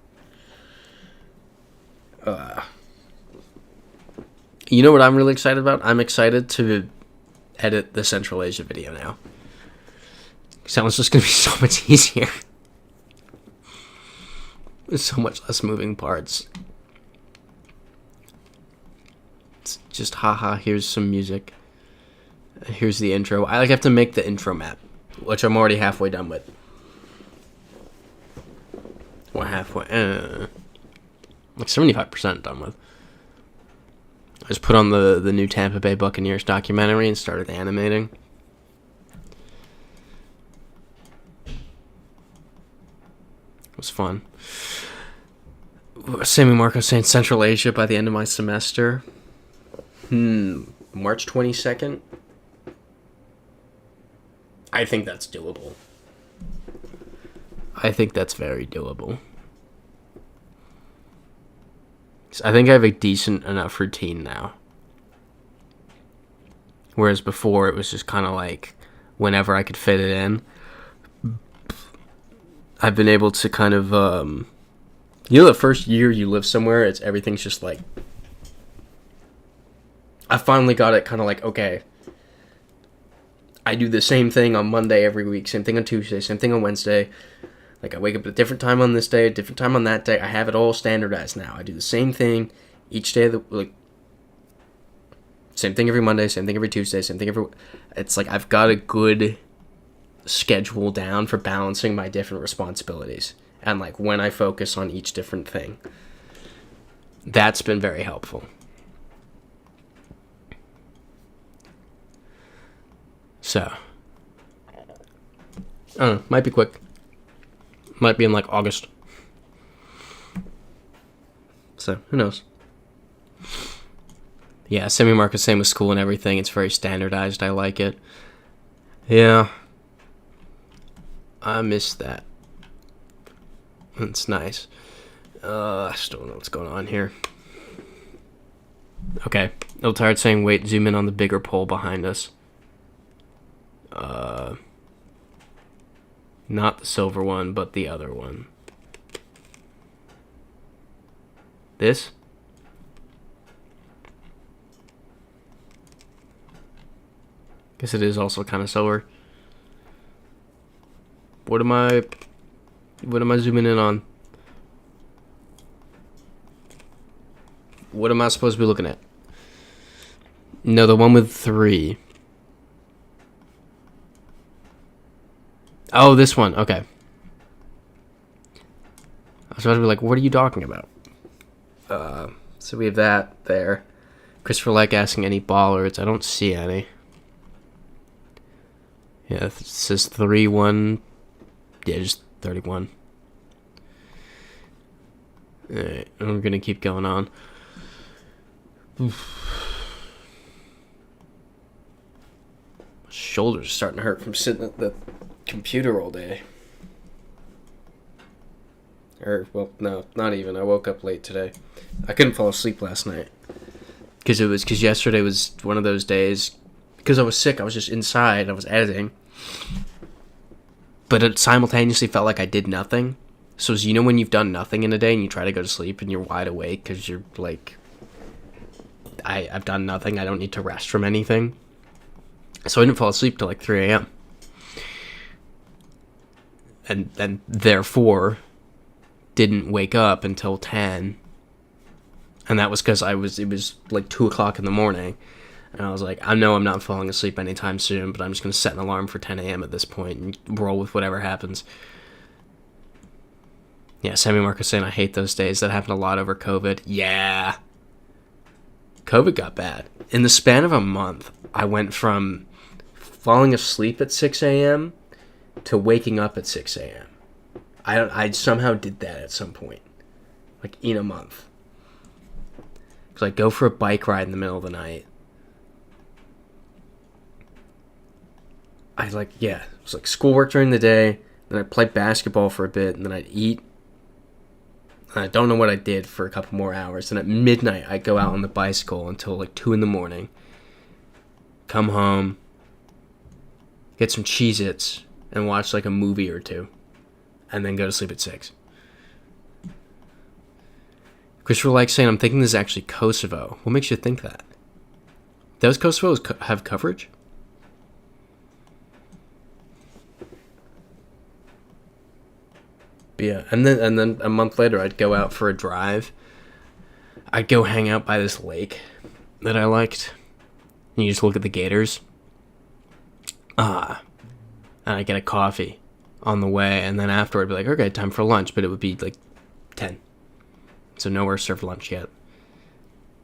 A: You know what I'm really excited about? I'm excited to edit the Central Asia video now. That one's just going to be so much easier. There's so much less moving parts. It's just haha, here's some music. Here's the intro. I have to make the intro map, which I'm already halfway done with. Well, halfway. Like 75% done with. I just put on the new Tampa Bay Buccaneers documentary and started animating. It was fun. Sammy Marco saying Central Asia by the end of my semester. March 22nd? I think that's doable. I think that's very doable. I think I have a decent enough routine now. Whereas before, it was just kind of like whenever I could fit it in. I've been able to kind of, the first year you live somewhere, everything's just like, I finally got it kind of like, okay, I do the same thing on Monday every week, same thing on Tuesday, same thing on Wednesday. Like, I wake up at a different time on this day, a different time on that day. I have it all standardized now. I do the same thing each day of the, like, same thing every Monday, same thing every Tuesday, same thing every, it's like I've got a good schedule down for balancing my different responsibilities and, like, when I focus on each different thing. That's been very helpful. So, I don't know, might be quick. Might be in like August. So, who knows? Yeah, semi-market, same with school and everything. It's very standardized. I like it. Yeah. I miss that. It's nice. I still don't know what's going on here. Okay. Little tired saying, wait, zoom in on the bigger pole behind us. Not the silver one, but the other one. This? Guess it is also kind of silver. What am I zooming in on? What am I supposed to be looking at? No, the one with 3. Oh, this one. Okay. I was about to be like, what are you talking about? So we have that there. Christopher Like asking any bollards. I don't see any. Yeah, it says 31. Yeah, just 31. Alright, we're gonna keep going on. Oof. My shoulders are starting to hurt from sitting at the computer all day. Or, well, no, not even. I woke up late today. I couldn't fall asleep last night. Because yesterday was one of those days. Because I was sick, I was just inside. I was editing. But it simultaneously felt like I did nothing. So, you know when you've done nothing in a day and you try to go to sleep and you're wide awake because you're like, I've done nothing. I don't need to rest from anything. So I didn't fall asleep till like 3 a.m. And therefore didn't wake up until 10. And that was because it was like 2 o'clock in the morning. And I was like, I know I'm not falling asleep anytime soon, but I'm just going to set an alarm for 10 a.m. at this point and roll with whatever happens. Yeah, Sammy Marcus saying I hate those days. That happened a lot over COVID. Yeah. COVID got bad. In the span of a month, I went from falling asleep at 6 a.m. to waking up at 6 a.m. I somehow did that at some point. Like, in a month. Because I'd go for a bike ride in the middle of the night. It was like schoolwork during the day, then I'd play basketball for a bit, and then I'd eat. And I don't know what I did for a couple more hours. And at midnight, I'd go out on the bicycle until like 2 in the morning. Come home, get some Cheez-Its, and watch like a movie or two. And then go to sleep at 6. Christopher likes saying, I'm thinking this is actually Kosovo. What makes you think that? Does Kosovo have coverage? But yeah, and then a month later, I'd go out for a drive. I'd go hang out by this lake that I liked. And you just look at the gators. And I'd get a coffee on the way, and then after I'd be like, okay, time for lunch, but it would be like 10. So nowhere served lunch yet.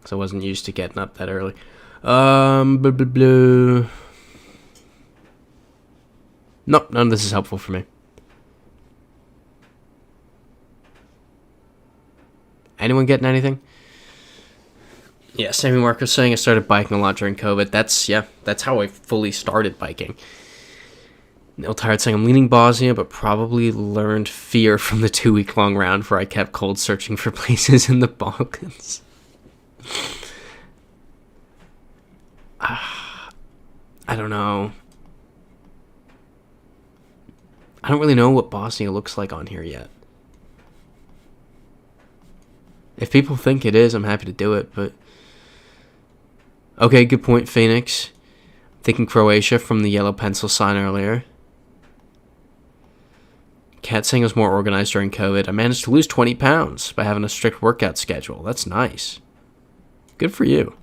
A: So I wasn't used to getting up that early. Blah, blah, blah. Nope, none of this is helpful for me. Anyone getting anything? Yeah, Sammy Marcos saying I started biking a lot during COVID. That's how I fully started biking. Neil Tired saying I'm leaning Bosnia, but probably learned fear from the 2-week-long round where I kept cold searching for places in the Balkans. I don't know. I don't really know what Bosnia looks like on here yet. If people think it is, I'm happy to do it, but... Okay, good point, Phoenix. Thinking Croatia from the yellow pencil sign earlier. Kat saying I was more organized during COVID. I managed to lose 20 pounds by having a strict workout schedule. That's nice. Good for you.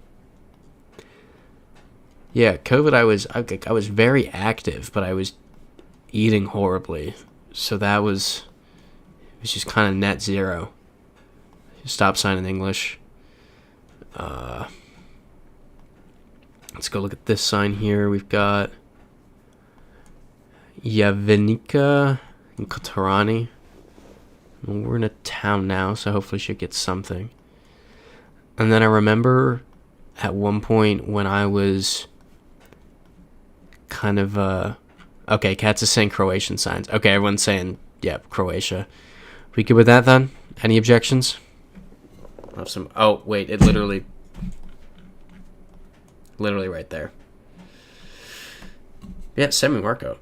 A: Yeah, COVID, I was very active, but I was eating horribly. So it was just kind of net zero. Stop sign in English. Let's go look at this sign here. We've got Ewannnawe and Kotarani. We're in a town now, so hopefully she'll get something. And then I remember at one point when I was kind of... Okay, Kat's is saying Croatian signs. Okay, everyone's saying, yeah, Croatia. We good with that then? Any objections? I'll have some... Oh, wait, it literally right there. Yeah, Sammy Marco.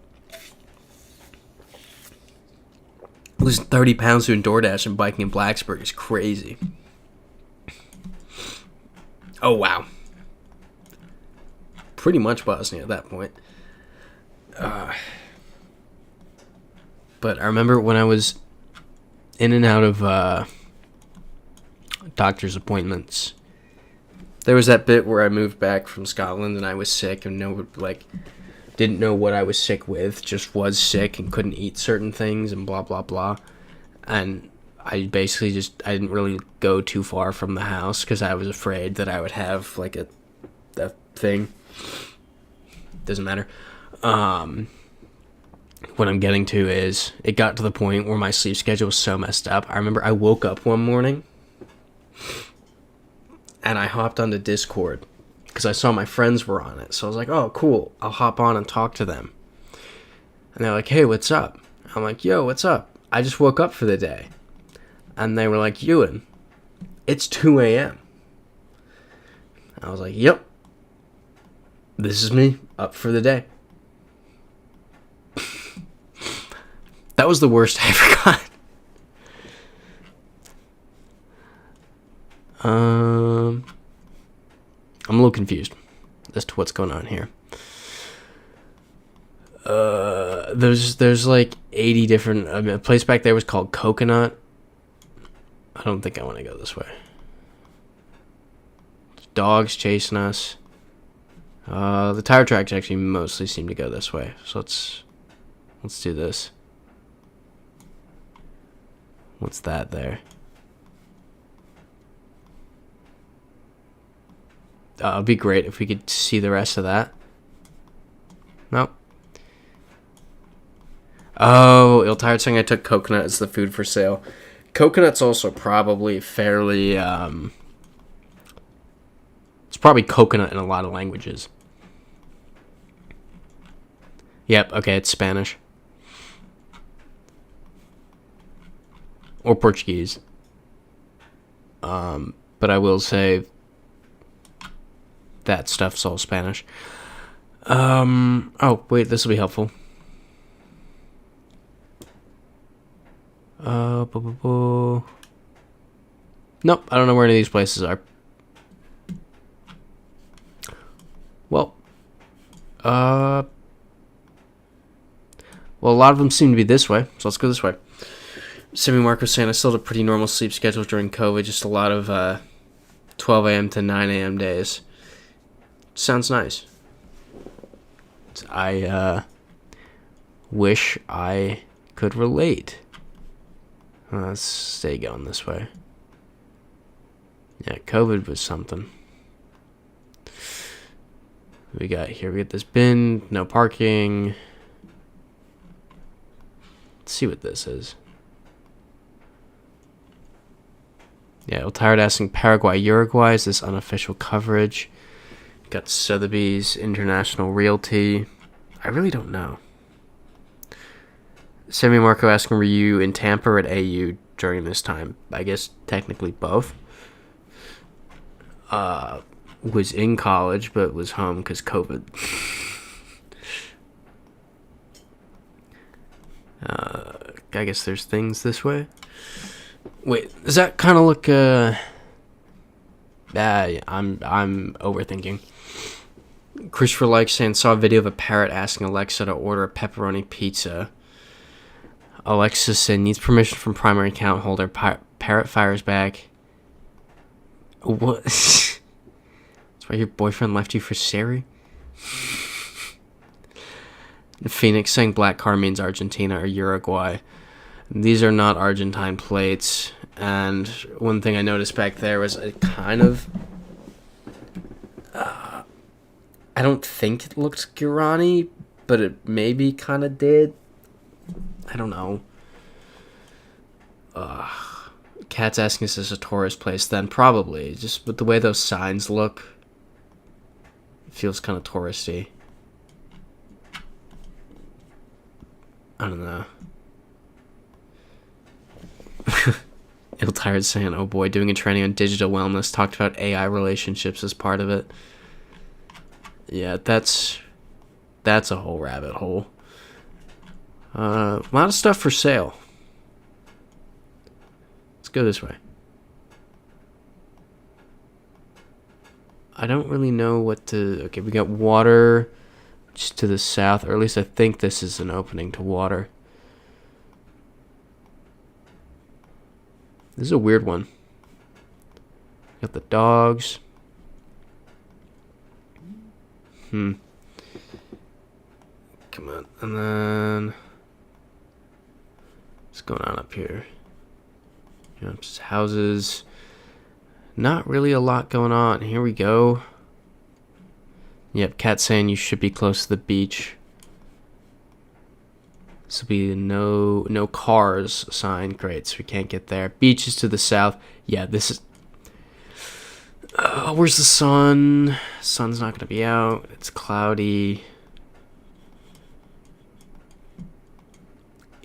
A: Losing 30 pounds doing DoorDash and biking in Blacksburg is crazy. Oh, wow. Pretty much Bosnia at that point. But I remember when I was in and out of doctor's appointments, there was that bit where I moved back from Scotland and I was sick and didn't know what I was sick with, just was sick and couldn't eat certain things and blah, blah, blah. And I basically I didn't really go too far from the house because I was afraid that I would have like a thing. Doesn't matter. What I'm getting to is it got to the point where my sleep schedule was so messed up. I remember I woke up one morning And I hopped onto Discord because I saw my friends were on it. So I was like, oh, cool. I'll hop on and talk to them. And they're like, hey, what's up? I'm like, yo, what's up? I just woke up for the day. And they were like, Ewan, it's 2 a.m. I was like, yep. This is me, up for the day. That was the worst I ever got. I'm a little confused as to what's going on here. There's like 80 different. A place back there was called Coconut. I don't think I want to go this way. Dogs chasing us. The tire tracks actually mostly seem to go this way, so let's do this. What's that there? It'd be great if we could see the rest of that. Nope. Oh, ill-tired saying I took coconut as the food for sale. Coconut's also probably fairly, it's probably coconut in a lot of languages. Yep, okay, it's Spanish. Or Portuguese. But I will say that stuff's all Spanish. Oh, wait, this will be helpful. Nope, I don't know where any of these places are. Well, a lot of them seem to be this way, so let's go this way. Simi Mark was saying I still had a pretty normal sleep schedule during COVID, just a lot of 12 a.m. to 9 a.m. days. Sounds nice. I wish I could relate. Let's stay going this way. Yeah, COVID was something. We got this bin, no parking. Let's see what this is. Yeah, tired asking Paraguay, Uruguay. Is this unofficial coverage? Got Sotheby's, International Realty. I really don't know. Sammy Marco asking, were you in Tampa or at AU during this time? I guess technically both. Was in college, but was home because COVID. I guess there's things this way. Wait, does that kind of look? I'm overthinking. Christopher likes saying saw a video of a parrot asking Alexa to order a pepperoni pizza. Alexa said needs permission from primary account holder. Parrot fires back. What? That's why your boyfriend left you for Sari? Phoenix saying black car means Argentina or Uruguay. These are not Argentine plates. And one thing I noticed back there was it kind of... I don't think it looked Guarani, but it maybe kind of did. I don't know. Cat's asking if this is a tourist place. Then probably. Just with the way those signs look, it feels kind of touristy. I don't know. Ill-tired saying, oh boy, doing a training on digital wellness. Talked about AI relationships as part of it. Yeah, that's a whole rabbit hole. A lot of stuff for sale. Let's go this way. I don't really know what to... Okay, we got water just to the south, or at least I think this is an opening to water. This is a weird one. Got the dogs. Come on. And then... what's going on up here? You know, just houses. Not really a lot going on. Here we go. Yep, Cat saying you should be close to the beach. This will be no cars sign. Great, so we can't get there. Beach is to the south. Yeah, this is... Where's the sun? Sun's not gonna be out. It's cloudy.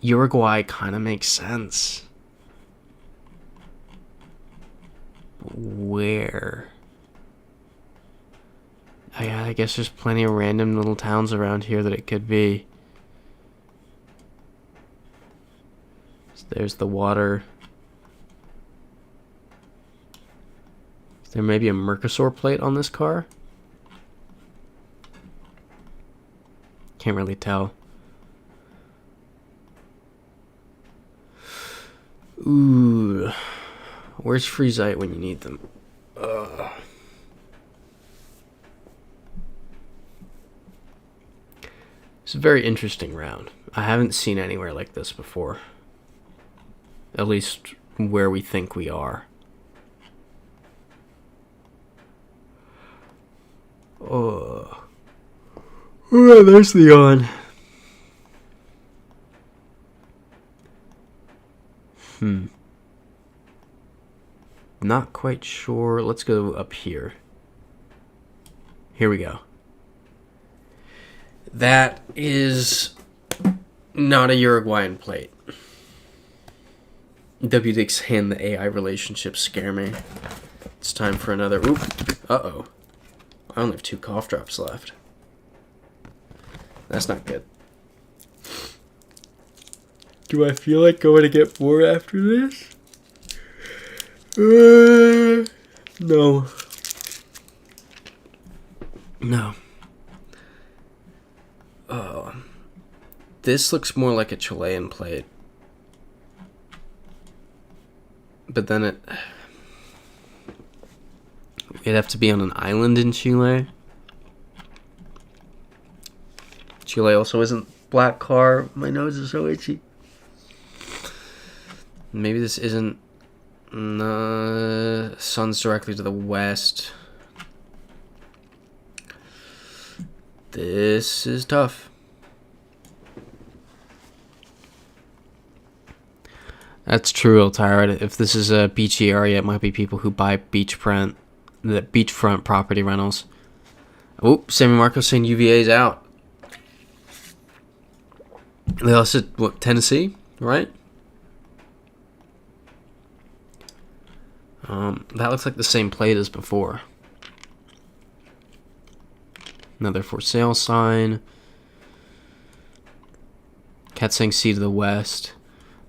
A: Uruguay kind of makes sense. Where? I guess there's plenty of random little towns around here that it could be. So there's the water. Is there maybe a Mercosur plate on this car? Can't really tell. Ooh. Where's Freezite when you need them? It's a very interesting round. I haven't seen anywhere like this before. At least where we think we are. Oh, there's Leon. Not quite sure. Let's go up here. Here we go. That is not a Uruguayan plate. WDix and the AI relationships scare me. It's time for another. Oop. Uh-oh. I only have 2 cough drops left. That's not good. Do I feel like going to get more after this? No. No. Oh. This looks more like a Chilean plate. But then it'd have to be on an island in Chile. Chile also isn't black car. My nose is so itchy. Maybe this isn't. Sun's directly to the west. This is tough. That's true, Altair. If this is a beachy area, it might be people who buy beachfront property rentals. Oh, Sammy Marco saying UVA's out. They also what, Tennessee, right? That looks like the same plate as before. Another for sale sign. Cat saying C to the west.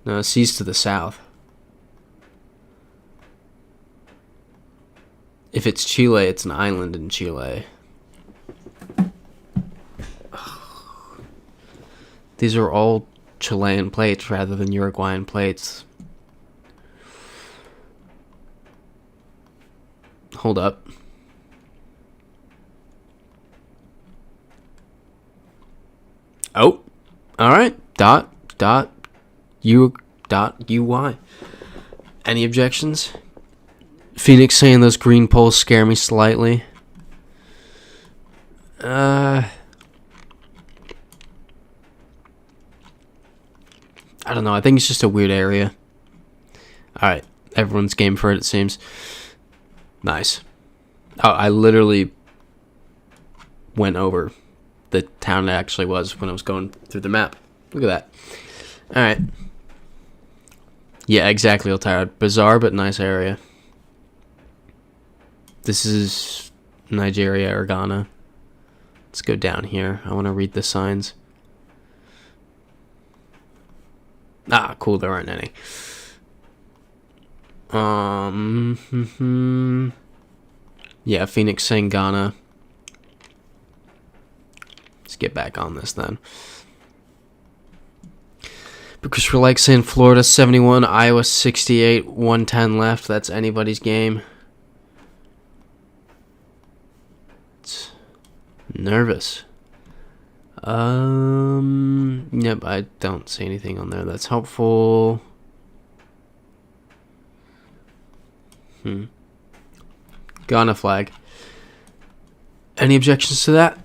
A: No, C's to the south. If it's Chile, it's an island in Chile. These are all Chilean plates rather than Uruguayan plates. Hold up. Oh, all right. .uy. Any objections? Phoenix saying those green poles scare me slightly. I don't know. I think it's just a weird area. All right, everyone's game for it seems. Nice. Oh, I literally went over the town it actually was when I was going through the map. Look at that. All right. Yeah, exactly, Altair. Bizarre but nice area. This is Nigeria or Ghana. Let's go down here. I want to read the signs. Ah, cool. There aren't any. Yeah, Phoenix saying Ghana. Let's get back on this then. Because we're like saying Florida 71, Iowa 68, 110 left. That's anybody's game. It's nervous. Yep, I don't see anything on there that's helpful. Ghana flag. Any objections to that?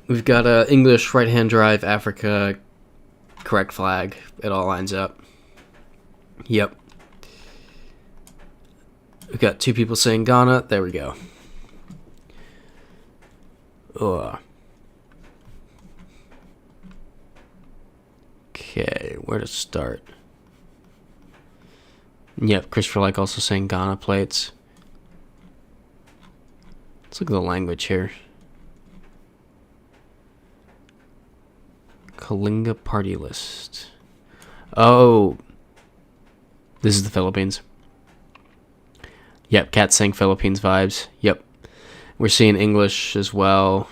A: We've got English, right-hand drive, Africa, correct flag. It all lines up. Yep. We got 2 people saying Ghana. There we go. Okay, where to start? Yep, Christopher Like also saying Ghana plates. Let's look at the language here. Kalinga party list. Oh, this is the Philippines. Yep, Cat saying Philippines vibes. Yep. We're seeing English as well.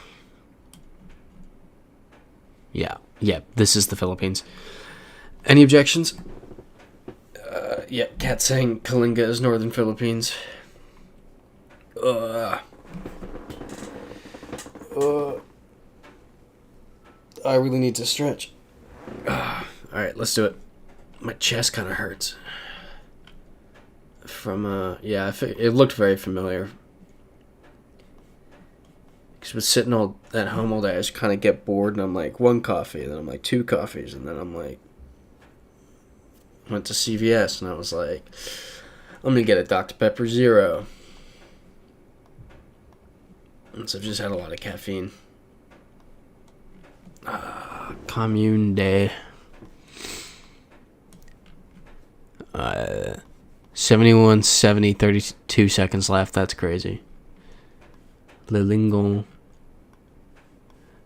A: Yeah, this is the Philippines. Any objections? Yep, Cat saying Kalinga is Northern Philippines. I really need to stretch. Alright, let's do it. My chest kind of hurts. It looked very familiar. Because I was sitting all at home all day, I just kind of get bored, and I'm like, 1 coffee, and then I'm like, 2 coffees, and then I'm like, went to CVS, and I was like, I'm gonna get a Dr. Pepper Zero. And so I've just had a lot of caffeine. Commune Day. 71, 70, 32 seconds left. That's crazy. Lelingon.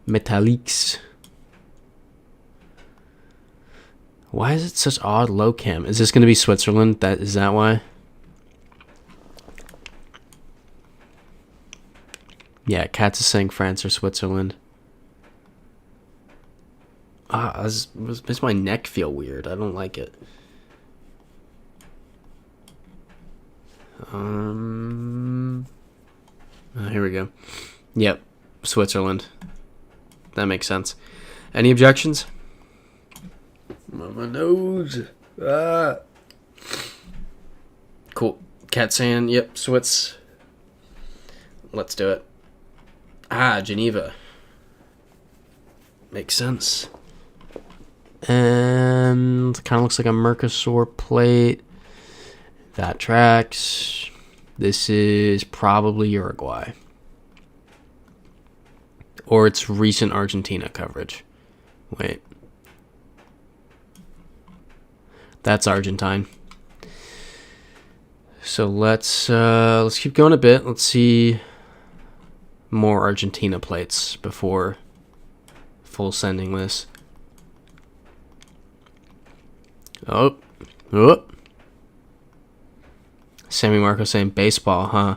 A: Metalliques. Why is it such odd low cam? Is this going to be Switzerland? Is that why? Yeah, Katz is saying France or Switzerland. Makes my neck feel weird. I don't like it. Here we go. Yep, Switzerland. That makes sense. Any objections? My nose. Cool. Cat saying, yep, Swiss. Let's do it. Geneva. Makes sense. And kind of looks like a Mercosur plate. That tracks. This is probably Uruguay. Or it's recent Argentina coverage. Wait. That's Argentine. So let's keep going a bit. Let's see more Argentina plates before full sending this. Oh. Sammy Marco saying baseball, huh?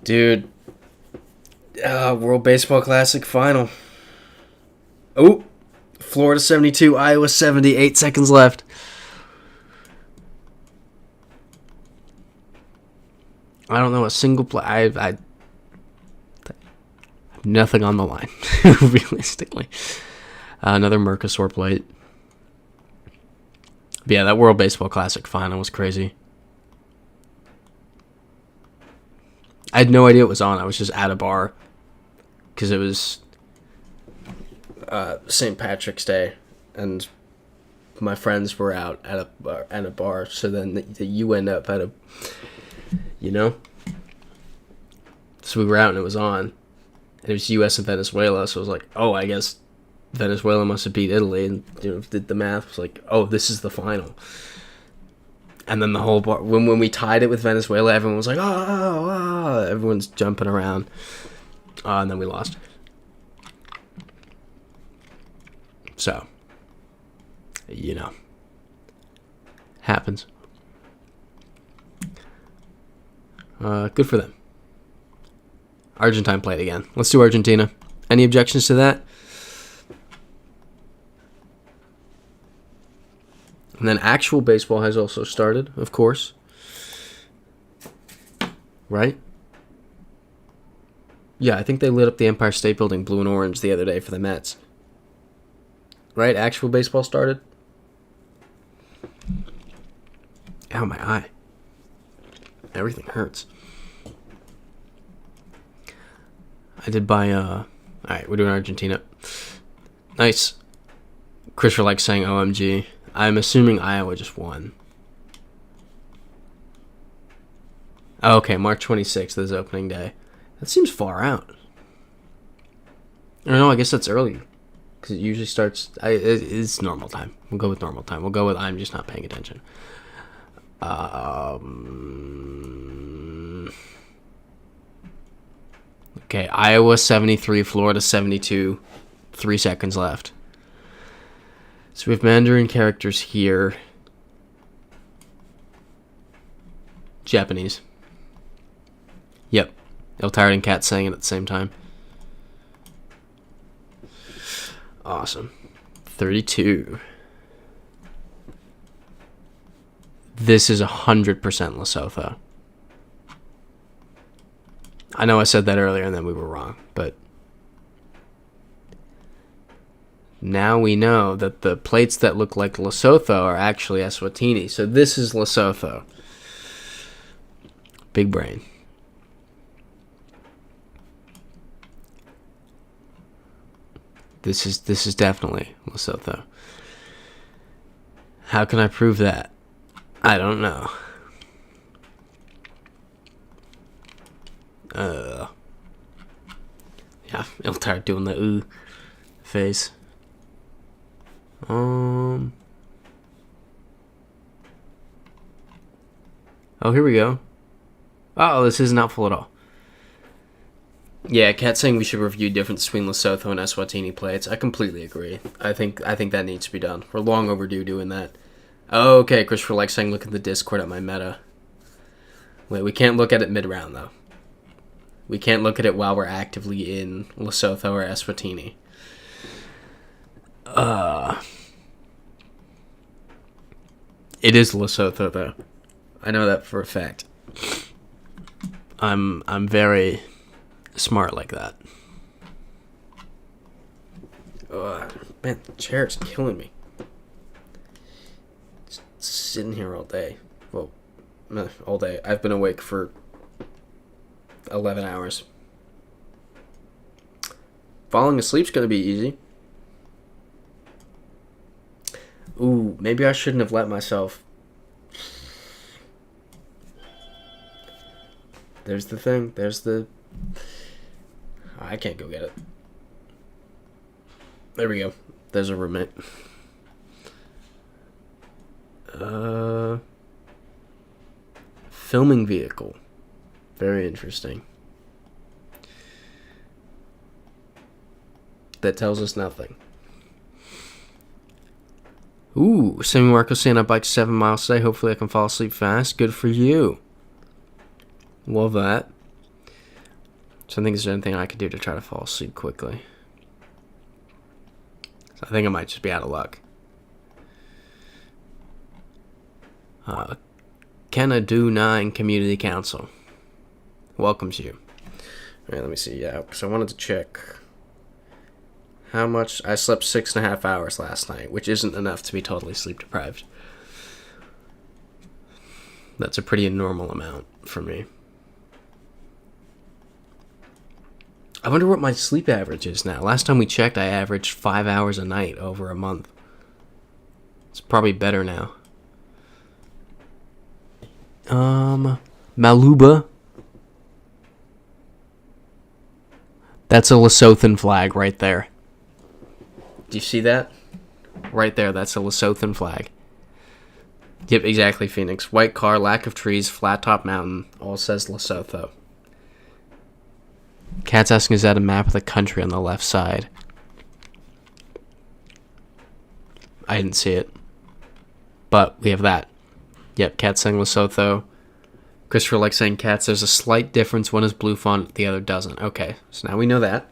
A: Dude. World Baseball Classic final. Oh. Florida 72, Iowa 70, 8 seconds left. I don't know a single play. I have nothing on the line, realistically. Another Mercosur plate. But yeah, that World Baseball Classic final was crazy. I had no idea it was on. I was just at a bar because it was St. Patrick's Day, and my friends were out at a bar. So then you end up at a, So we were out and it was on, and it was U.S. and Venezuela. So I was like, oh, I guess Venezuela must have beat Italy, and did the math. It was like, oh, this is the final. And then the whole bar, when we tied it with Venezuela, everyone was like, oh, everyone's jumping around. And then we lost. So, happens. Good for them. Argentine played again. Let's do Argentina. Any objections to that? And then actual baseball has also started, of course. Right? Yeah, I think they lit up the Empire State Building blue and orange the other day for the Mets. Right? Actual baseball started? Ow, my eye. Everything hurts. I did buy, Alright, we're doing Argentina. Nice. Chris likes saying OMG. I'm assuming Iowa just won. Oh, okay, March 26th is opening day. That seems far out. I don't know, I guess that's early. Because it usually starts... it's normal time. We'll go with normal time. We'll go with I'm just not paying attention. Okay, Iowa 73, Florida 72. 3 seconds left. So we have Mandarin characters here. Japanese. Yep. Tired and Cat saying it at the same time. Awesome. 32. This is 100% Lesotho. I know I said that earlier and then we were wrong, but now we know that the plates that look like Lesotho are actually Eswatini. So this is Lesotho. Big brain. This is definitely Lesotho. How can I prove that? I don't know. Yeah, I'll start doing the ooh face. Oh, here we go. Oh, this isn't helpful at all. Yeah, Cat's saying we should review difference between Lesotho and Eswatini plates. I completely agree. I think that needs to be done. We're long overdue doing that. Oh, okay, Christopher likes saying look at the Discord at my meta. Wait, we can't look at it mid-round, though. We can't look at it while we're actively in Lesotho or Eswatini. It is Lesotho, though. I know that for a fact. I'm very smart like that. Man, the chair is killing me. Just sitting here all day. Well, all day. I've been awake for 11 hours. Falling asleep's gonna be easy. Ooh, maybe I shouldn't have let myself. There's the thing. There's the... I can't go get it. There we go. There's a roommate. Filming vehicle. Very interesting. That tells us nothing. Ooh, Sammy Marco saying I biked 7 miles today. Hopefully I can fall asleep fast. Good for you. Love that. So I think is there anything I could do to try to fall asleep quickly? So I think I might just be out of luck. Can I do 9 Community Council? Welcomes you. Alright, let me see. Yeah, because I wanted to check how much. I slept 6.5 hours last night, which isn't enough to be totally sleep deprived. That's a pretty normal amount for me. I wonder what my sleep average is now. Last time we checked, I averaged 5 hours a night over a month. It's probably better now. Maluba. That's a Lesothan flag right there. Do you see that? Right there, that's a Lesothan flag. Yep, exactly, Phoenix. White car, lack of trees, flat top mountain. All says Lesotho. Cat's asking, is that a map of the country on the left side? I didn't see it. But we have that. Yep, Cat's saying Lesotho. Christopher likes saying cats. There's a slight difference. One is blue font, the other doesn't. Okay, so now we know that.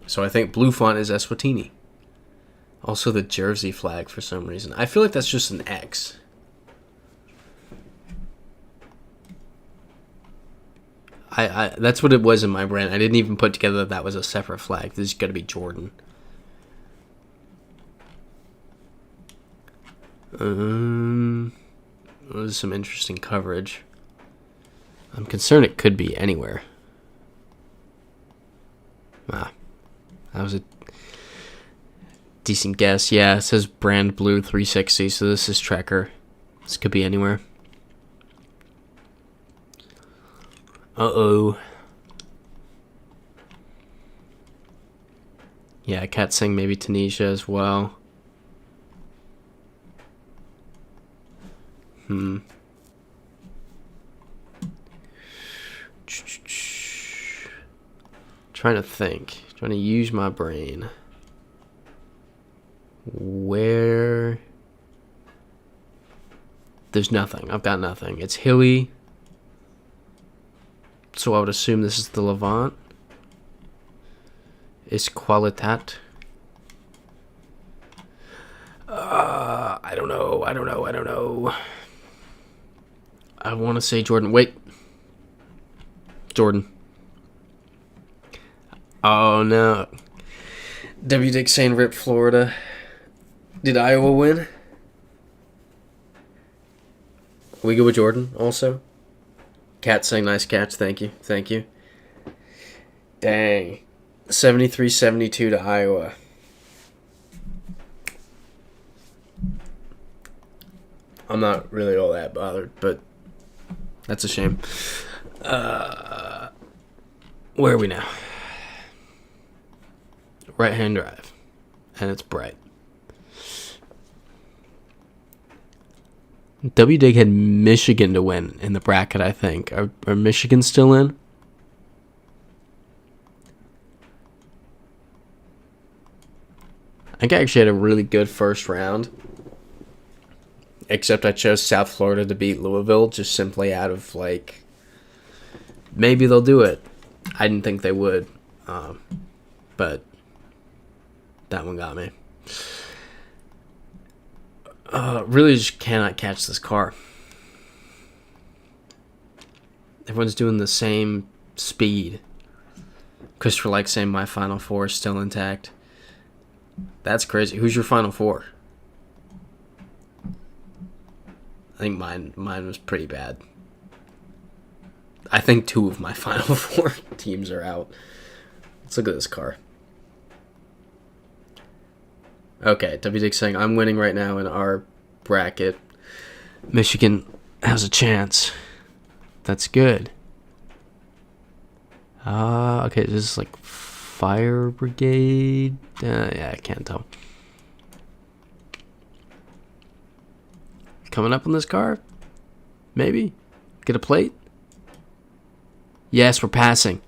A: So I think blue font is Eswatini. Also the Jersey flag for some reason. I feel like that's just an X. That's what it was in my brain. I didn't even put together that that was a separate flag. This is going to be Jordan. There's some interesting coverage. I'm concerned it could be anywhere. That was a decent guess. Yeah, it says brand blue 360, so this is Trekker. This could be anywhere. Uh-oh. Yeah, Katsing, maybe Tunisia as well. Trying to think. Trying to use my brain. Where... There's nothing. I've got nothing. It's hilly. So I would assume this is the Levant. Is Qualitat. I don't know. I want to say Jordan. Wait. Jordan. Oh, no. W. Dick saying rip Florida. Did Iowa win? We go with Jordan also. Cat saying nice catch. Thank you. Thank you. Dang. 73-72 to Iowa. I'm not really all that bothered, but that's a shame. Where are we now? Right-hand drive. And it's bright. W-Dig had Michigan to win in the bracket, I think. Are Michigan still in? I think I actually had a really good first round. Except I chose South Florida to beat Louisville just simply out of, like, maybe they'll do it. I didn't think they would. But that one got me. Really just cannot catch this car. Everyone's doing the same speed. Christopher likes saying my Final Four is still intact. That's crazy. Who's your Final Four? I think mine was pretty bad. I think 2 of my Final Four teams are out. Let's look at this car. Okay, W. Dick saying I'm winning right now in our bracket. Michigan has a chance. That's good. Okay, this is like Fire Brigade. Yeah, I can't tell. Coming up on this car? Maybe? Get a plate? Yes, we're passing.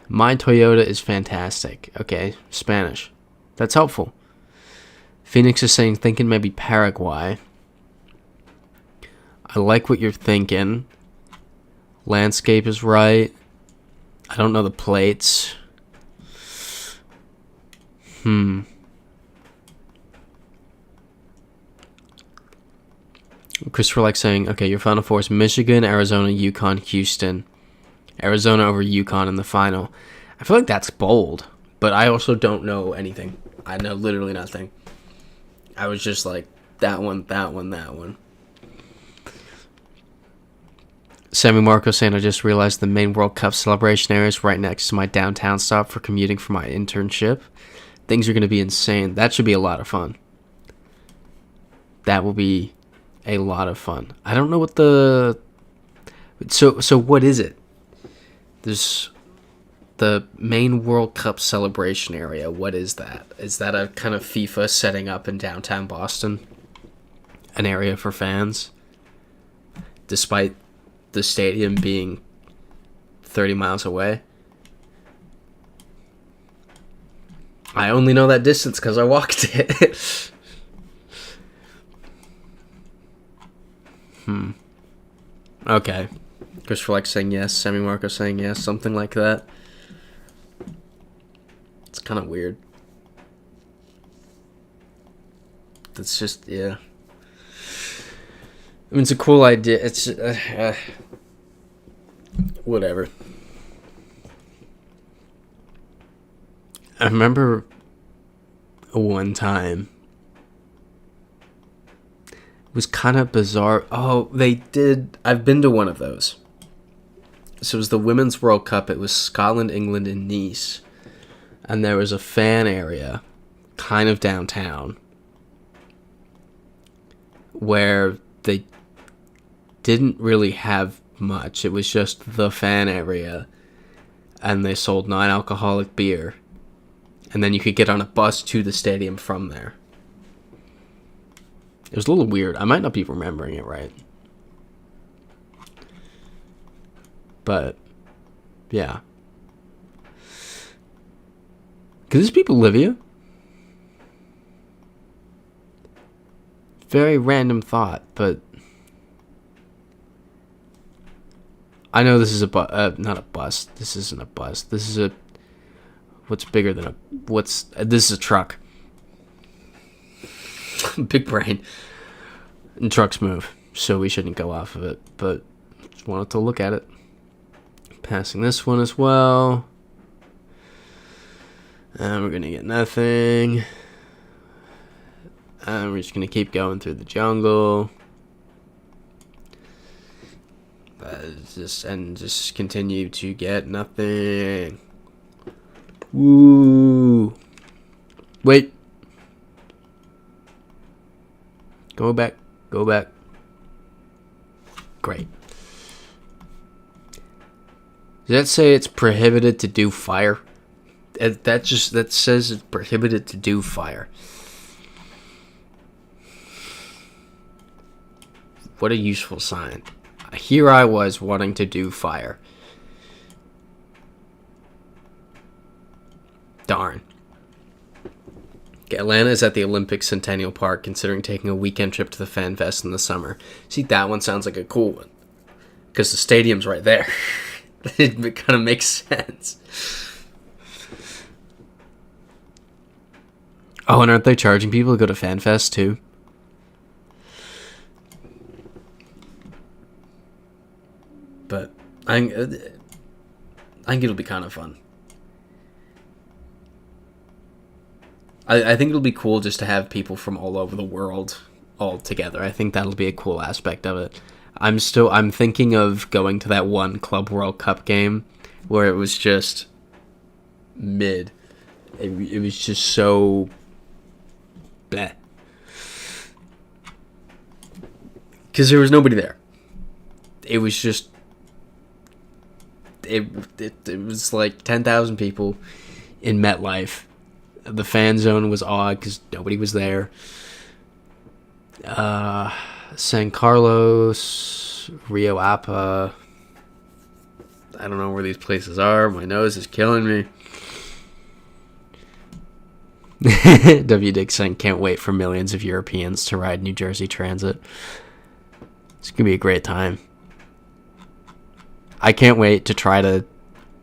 A: My Toyota is fantastic. Okay, Spanish. That's helpful. Phoenix is saying, thinking maybe Paraguay. I like what you're thinking. Landscape is right. I don't know the plates. Christopher likes saying, okay, your Final Four is Michigan, Arizona, Yukon, Houston. Arizona over Yukon in the final. I feel like that's bold, but I also don't know anything. I know literally nothing. I was just like, that one. Sammy Marco saying, I just realized the main World Cup celebration area is right next to my downtown stop for commuting for my internship. Things are going to be insane. That should be a lot of fun. That will be a lot of fun. I don't know what the... So what is it? There's the main World Cup celebration area. What is that? Is that a kind of FIFA setting up in downtown Boston? An area for fans? Despite the stadium being 30 miles away? I only know that distance because I walked it. Okay. Christopher likes saying yes. Sammy Marco saying yes. Something like that. It's kind of weird. That's just, yeah. I mean, it's a cool idea. It's, whatever. I remember one time. It was kind of bizarre. Oh, they did. I've been to one of those. So it was the Women's World Cup. It was Scotland, England, and Nice. And there was a fan area, kind of downtown, where they didn't really have much. It was just the fan area, and they sold non-alcoholic beer, and then you could get on a bus to the stadium from there. It was a little weird. I might not be remembering it right. But, yeah. Could these people live here? Very random thought, but I know this is not a bus. This isn't a bus. This is what's bigger than this is a truck. Big brain. And trucks move, so we shouldn't go off of it, but just wanted to look at it. Passing this one as well. And we're gonna get nothing. And we're just going to keep going through the jungle. Just continue to get nothing. Woo. Wait. Go back. Go back. Great. Does that say it's prohibited to do fire? That says it's prohibited to do fire. What a useful sign. Here I was wanting to do fire. Darn. Okay, Atlanta is at the Olympic Centennial Park, considering taking a weekend trip to the Fan Fest in the summer. See, that one sounds like a cool one. Because the stadium's right there. It kind of makes sense. Oh, and aren't they charging people to go to Fan Fest too? But I think it'll be kind of fun. I think it'll be cool just to have people from all over the world all together. I think that'll be a cool aspect of it. I'm thinking of going to that one Club World Cup game where it was just mid. It was just so bleh. Because there was nobody there. It was just it was like 10,000 people in MetLife. The fan zone was odd because nobody was there. San Carlos, Rio Apa. I don't know where these places are. My nose is killing me. W. Dick saying, can't wait for millions of Europeans to ride New Jersey Transit. It's going to be a great time. I can't wait to try to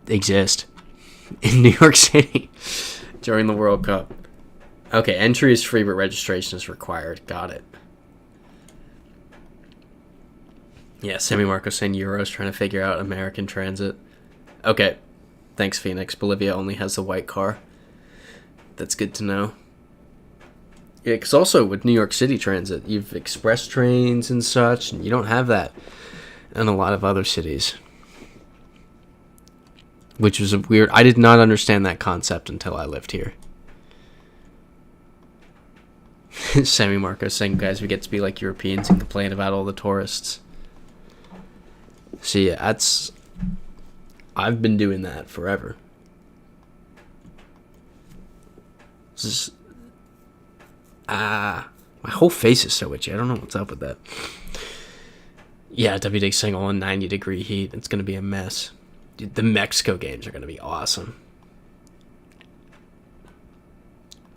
A: exist in New York City during the World Cup. Okay, entry is free, but registration is required. Got it. Yeah, Sammy Marcos saying Euros, trying to figure out American Transit. Okay, thanks, Phoenix. Bolivia only has the white car. That's good to know. Yeah, because also with New York City Transit, you've express trains and such, and you don't have that in a lot of other cities. Which was a weird... I did not understand that concept until I lived here. Sammy Marcos saying, guys, we get to be like Europeans and complain about all the tourists. See, I've been doing that forever. My whole face is so itchy. I don't know what's up with that. Yeah, WD saying all in 90-degree heat. It's going to be a mess. Dude, the Mexico games are going to be awesome.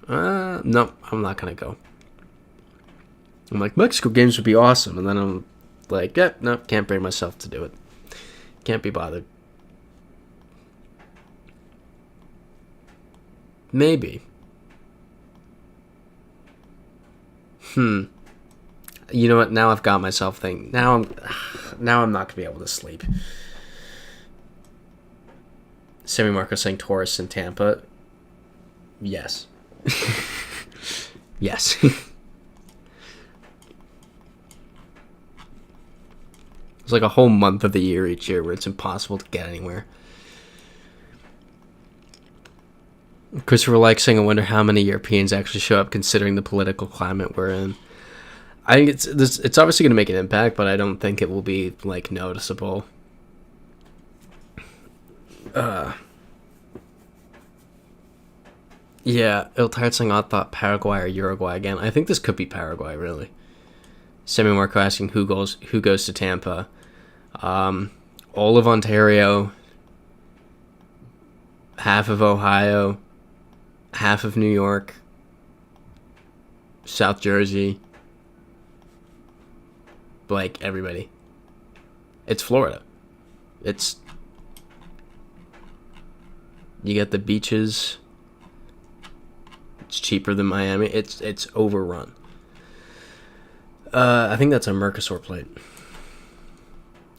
A: No, I'm not going to go. I'm like, Mexico games would be awesome. And then I'm like, yeah, no, can't bring myself to do it. Can't be bothered. Maybe. You know what? Now I've got myself thinking. Now I'm not going to be able to sleep. Sammy Marco saying Taurus in Tampa. Yes. Yes. It's like a whole month of the year each year where it's impossible to get anywhere. Christopher Like saying, I wonder how many Europeans actually show up considering the political climate we're in. I think it's obviously going to make an impact, but I don't think it will be like noticeable. Yeah, Il Tarzangot thought Paraguay or Uruguay again. I think this could be Paraguay, really. Semi Marco asking who goes to Tampa. All of Ontario, half of Ohio, half of New York, South Jersey, like everybody. It's Florida. You get the beaches. It's cheaper than Miami. It's overrun. I think that's a Mercosur plate.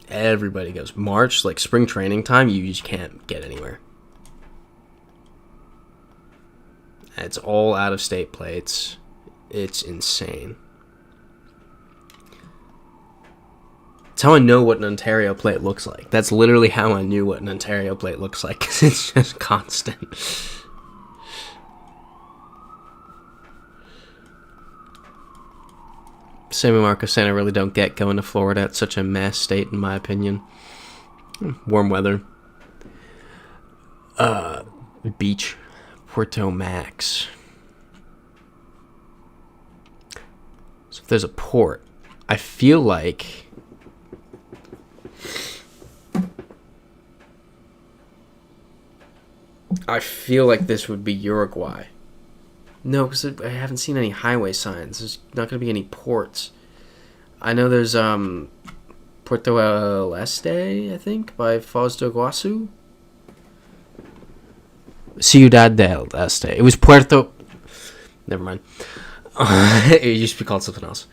A: Everybody goes. March, like spring training time, you just can't get anywhere. It's all out-of-state plates. It's insane. It's how I know what an Ontario plate looks like. That's literally how I knew what an Ontario plate looks like, because it's just constant. Sammy Marcos saying I really don't get going to Florida. It's such a mess state, in my opinion. Warm weather. Beach. Puerto Max. So if there's a port, I feel like this would be Uruguay. No, because I haven't seen any highway signs. There's not going to be any ports. I know there's Puerto El Este, I think, by Foz do Iguaçu. Ciudad del Este. It was Puerto... Never mind. It used to be called something else.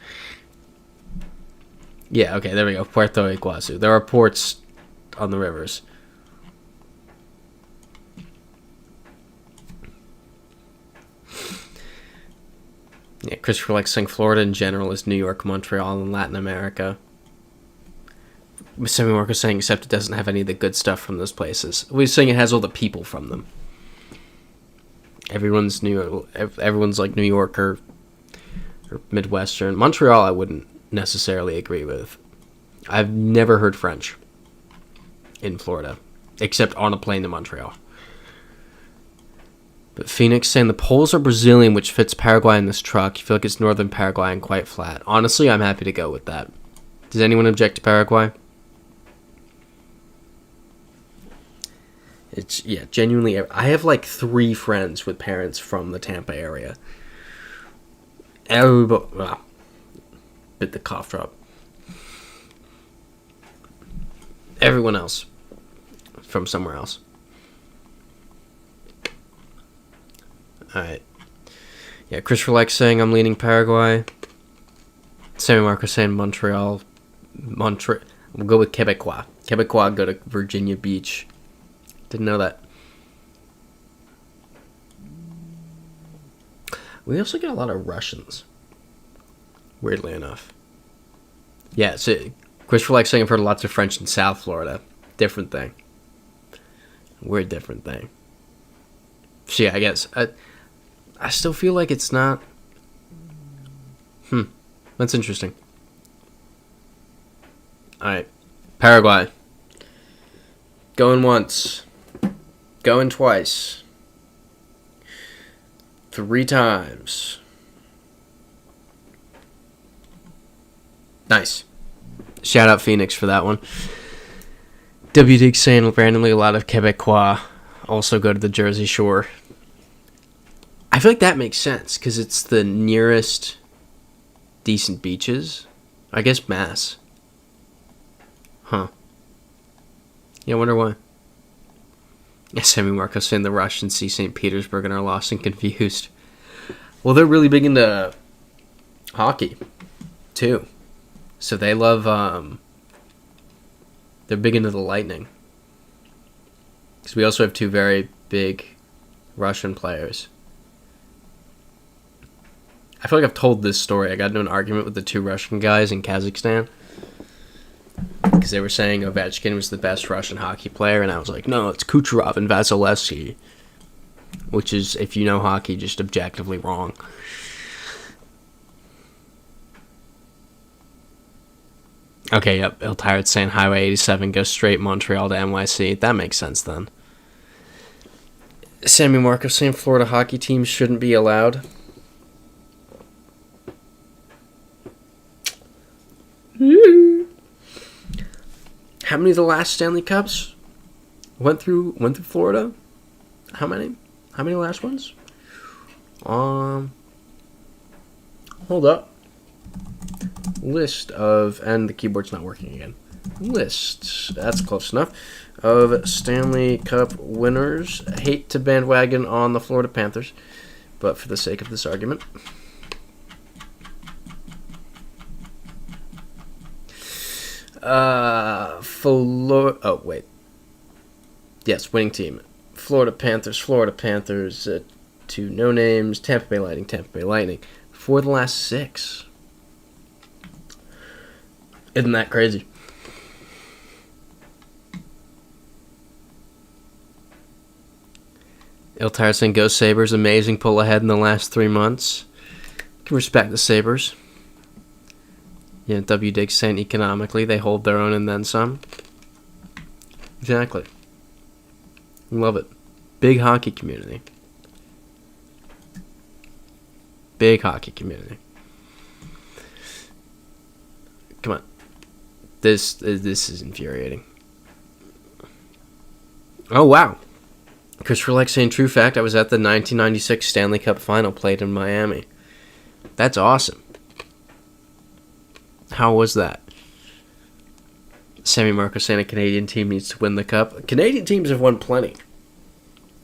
A: Yeah, okay, there we go. Puerto Iguaçu. There are ports on the rivers. Yeah, Christopher likes saying Florida in general is New York, Montreal, and Latin America. Sammy Marcos saying except it doesn't have any of the good stuff from those places. We're saying it has all the people from them. Everyone's like New Yorker or Midwestern. Montreal I wouldn't necessarily agree with. I've never heard French in Florida, except on a plane to Montreal. But Phoenix saying the poles are Brazilian, which fits Paraguay in this truck. You feel like it's northern Paraguay and quite flat. Honestly, I'm happy to go with that. Does anyone object to Paraguay? It's, yeah, genuinely. I have like 3 friends with parents from the Tampa area. Everybody, bit the cough drop. Everyone else from somewhere else. Alright. Yeah, Christopher likes saying I'm leaning Paraguay. Sammy Marcos saying Montreal. We'll go with Quebecois. Quebecois go to Virginia Beach. Didn't know that. We also get a lot of Russians. Weirdly enough. Yeah, so Christopher likes saying I've heard lots of French in South Florida. Different thing. Weird different thing. So yeah, I guess... I still feel like it's not... That's interesting. Alright. Paraguay. Going once. Going twice. 3 times. Nice. Shout out Phoenix for that one. W. Dig saying randomly a lot of Quebecois also go to the Jersey Shore. I feel like that makes sense because it's the nearest decent beaches. I guess Mass. Huh. Yeah, I wonder why. Yeah, Sammy Marcos saying the Russians see St. Petersburg and are lost and confused. Well, they're really big into hockey, too. So they love, they're big into the Lightning. Because we also have 2 very big Russian players. I feel like I've told this story. I got into an argument with the 2 Russian guys in Kazakhstan. Because they were saying Ovechkin was the best Russian hockey player. And I was like, no, it's Kucherov and Vasilevsky. Which is, if you know hockey, just objectively wrong. Okay, yep. Il Tired's saying Highway 87 goes straight Montreal to NYC. That makes sense then. Sammy Marcos saying Florida hockey teams shouldn't be allowed. How many of the last Stanley Cups went through Florida? How many? How many last ones? Hold up. List of, and the keyboard's not working again. List, that's close enough, of Stanley Cup winners. I hate to bandwagon on the Florida Panthers, but for the sake of this argument. Oh, wait. Yes, winning team. Florida Panthers, two no names, Tampa Bay Lightning. For the last 6. Isn't that crazy? Il Tiredson, go Sabres. Amazing pull ahead in the last 3 months. Can respect the Sabres. Yeah, W. Diggs saying economically they hold their own and then some. Exactly. Love it. Big hockey community. Big hockey community. Come on. This is infuriating. Oh, wow. Christopher Lex saying, true fact, I was at the 1996 Stanley Cup Final played in Miami. That's awesome. How was that? Sammy Marcos saying a Canadian team needs to win the cup. Canadian teams have won plenty.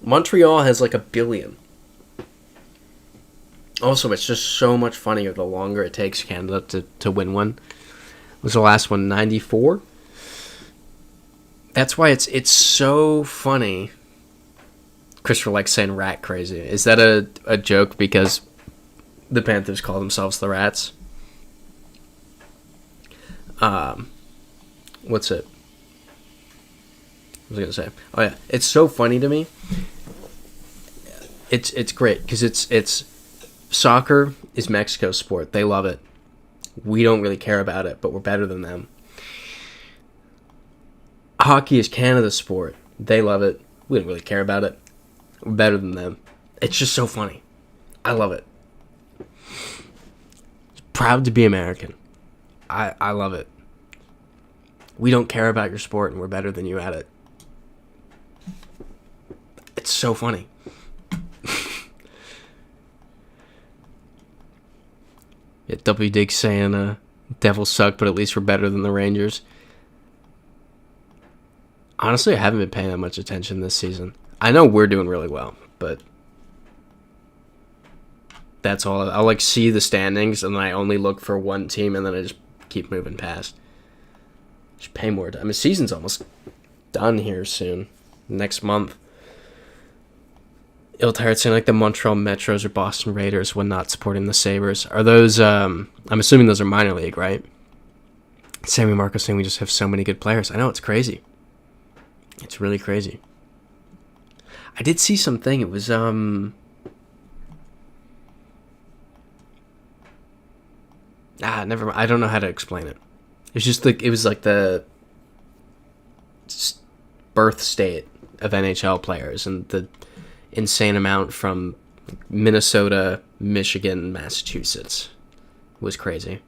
A: Montreal has like 1 billion. Also, it's just so much funnier the longer it takes Canada to win one. Was the last one 94? That's why it's so funny. Christopher Lex saying rat crazy. Is that a joke because the Panthers call themselves the Rats? What's it? What was I gonna say? Oh yeah, it's so funny to me. It's great because it's soccer is Mexico's sport. They love it. We don't really care about it, but we're better than them. Hockey is Canada's sport. They love it. We don't really care about it. We're better than them. It's just so funny. I love it. Proud to be American. I love it. We don't care about your sport and we're better than you at it. It's so funny. Yeah, W. Diggs saying Devils suck, but at least we're better than the Rangers. Honestly, I haven't been paying that much attention this season. I know we're doing really well, but that's all. I'll see the standings and then I only look for one team and then I just keep moving past. Just pay more. I mean, season's almost done here soon. Next month. Il Tired saying the Montreal Metros or Boston Raiders when not supporting the Sabres. Are those, I'm assuming those are minor league, right? Sammy Marcos saying we just have so many good players. I know, it's crazy. It's really crazy. I did see something. It was, never mind. I don't know how to explain it. It's just it was the birth state of NHL players and the insane amount from Minnesota, Michigan, Massachusetts. It was crazy.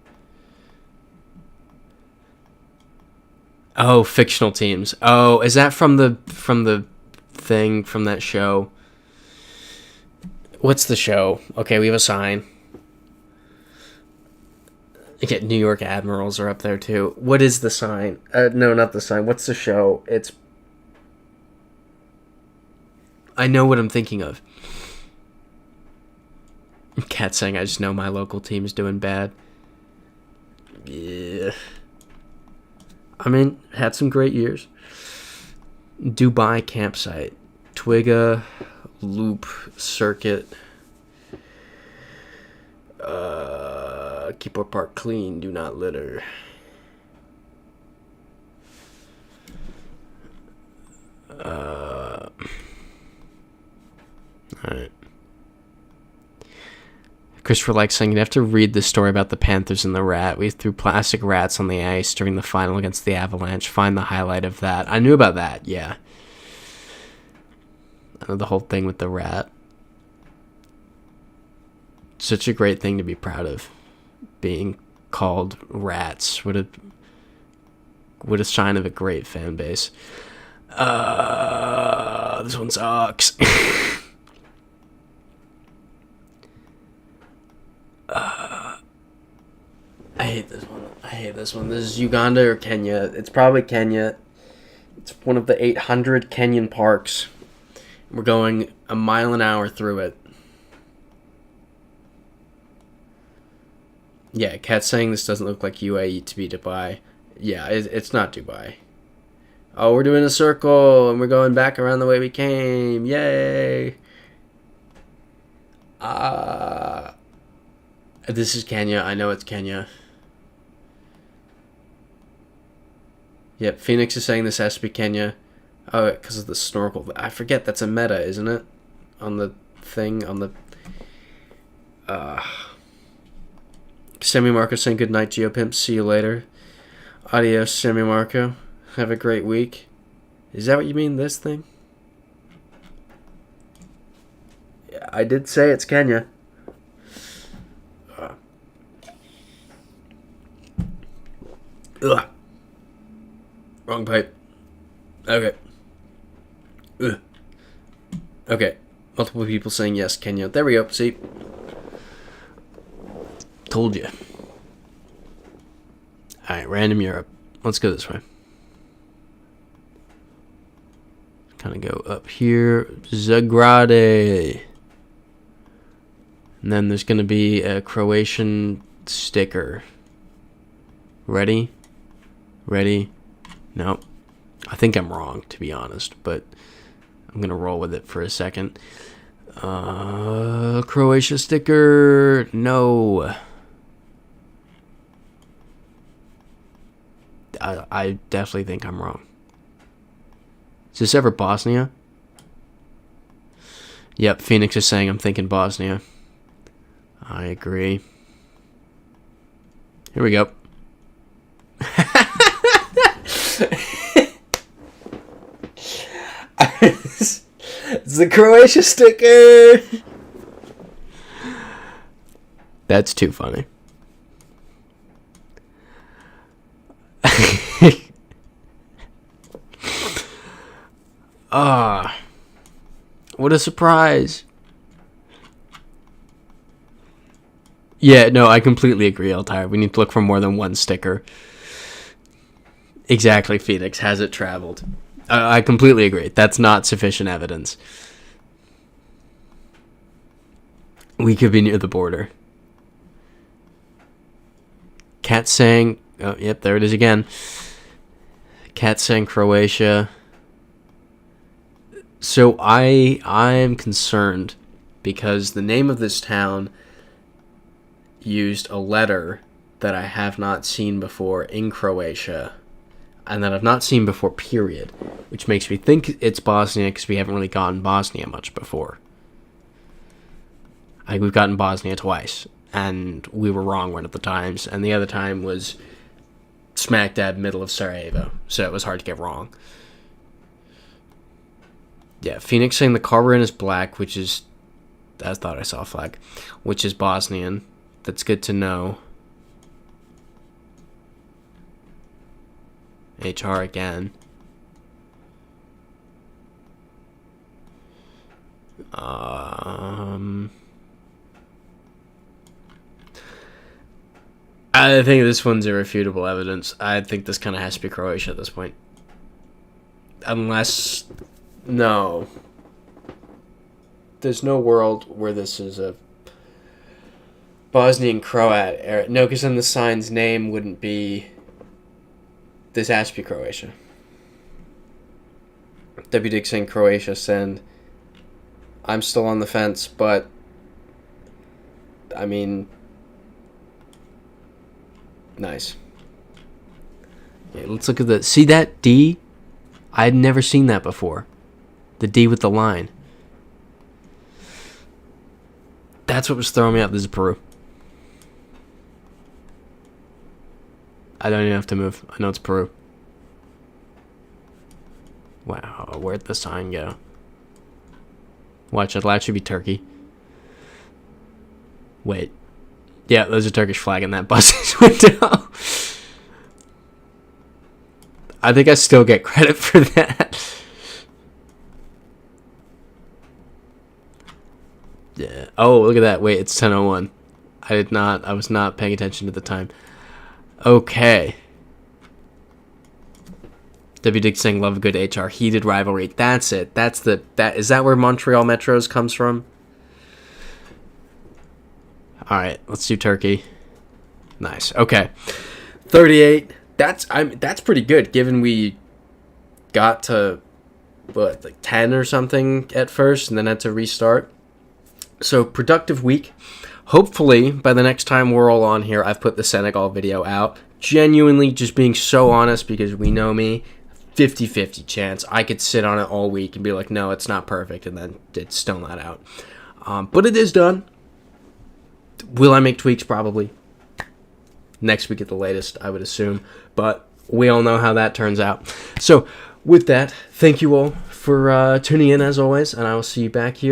A: Oh, fictional teams. Oh, is that from the thing from that show? What's the show? Okay, we have a sign. Okay, New York Admirals are up there too. What is the sign? No, not the sign. What's the show? It's... I know what I'm thinking of. Cat saying, I just know my local team's doing bad. Yeah. I mean, had some great years. Dubai campsite. Twiga, Loop, Circuit. Keep our park clean, do not litter. Alright. Christopher likes saying, you have to read the story about the Panthers and the rat. We threw plastic rats on the ice during the final against the Avalanche. Find the highlight of that. I knew about that, yeah. I know the whole thing with the rat. Such a great thing to be proud of. Being called rats. What a sign of a great fan base. This one sucks. I hate this one. This is Uganda or Kenya. It's probably Kenya. It's one of the 800 Kenyan parks. We're going a mile an hour through it. Yeah, Cat's saying this doesn't look like UAE to be Dubai. Yeah, it's not Dubai. Oh, we're doing a circle, and we're going back around the way we came. Yay! This is Kenya. I know it's Kenya. Yep, Phoenix is saying this has to be Kenya. Oh, because of the snorkel. I forget, that's a meta, isn't it? On the thing, on the... Semi Marco saying good night, GeoPimp. See you later. Adios, Semi Marco. Have a great week. Is that what you mean, this thing? Yeah, I did say it's Kenya. Ugh. Wrong pipe. Okay. Ugh. Okay. Multiple people saying yes, Kenya. There we go. See? Told you. Alright, random Europe. Let's go this way. Kind of go up here. Zagrade. And then there's going to be a Croatian sticker. Ready? Ready? Nope. I think I'm wrong, to be honest, but I'm going to roll with it for a second. Croatia sticker. No. I definitely think I'm wrong. Is this ever Bosnia? Yep, Phoenix is saying I'm thinking Bosnia. I agree. Here we go. It's the Croatia sticker. That's too funny. What a surprise. Yeah, no, I completely agree, Altair. We need to look for more than one sticker. Exactly, Phoenix. Has it traveled? I completely agree. That's not sufficient evidence. We could be near the border. Cat saying... Oh, yep, there it is again. Cat saying Croatia. So I'm concerned because the name of this town used a letter that I have not seen before in Croatia, and that I've not seen before, period, which makes me think it's Bosnia because we haven't really gotten Bosnia much before. We've gotten Bosnia twice, and we were wrong one of the times, and the other time was smack dab middle of Sarajevo, so it was hard to get wrong. Yeah, Phoenix saying the car we're in is black, which is... I thought I saw a flag. Which is Bosnian. That's good to know. HR again. I think this one's irrefutable evidence. I think this kind of has to be Croatia at this point. Unless... No. There's no world where this is a Bosnian Croat era. No, because then the sign's name wouldn't be... This has to be Croatia. W. Dick saying Croatia, send. I'm still on the fence, but... I mean... Nice. Okay, let's look at the... See that D? I'd never seen that before. The D with the line. That's what was throwing me out. This is Peru. I don't even have to move. I know it's Peru. Wow, where'd the sign go? Watch, it'll actually be Turkey. Wait. Yeah, there's a Turkish flag in that bus's window. I think I still get credit for that. Yeah. Oh, look at that. Wait, it's 10:01. I was not paying attention to the time. Okay. W. Dick saying, love a good HR. Heated rivalry. That's it. Is that where Montreal Metros comes from? Alright, let's do Turkey. Nice. Okay. 38. That's pretty good, given we got to, what, like 10 or something at first, and then had to restart. So, productive week. Hopefully, by the next time we're all on here, I've put the Senegal video out. Genuinely, just being so honest, because we know me, 50-50 chance. I could sit on it all week and be like, no, it's not perfect, and then it's still not out. But it is done. Will I make tweaks? Probably. Next week at the latest, I would assume. But we all know how that turns out. So, with that, thank you all for tuning in, as always, and I will see you back here.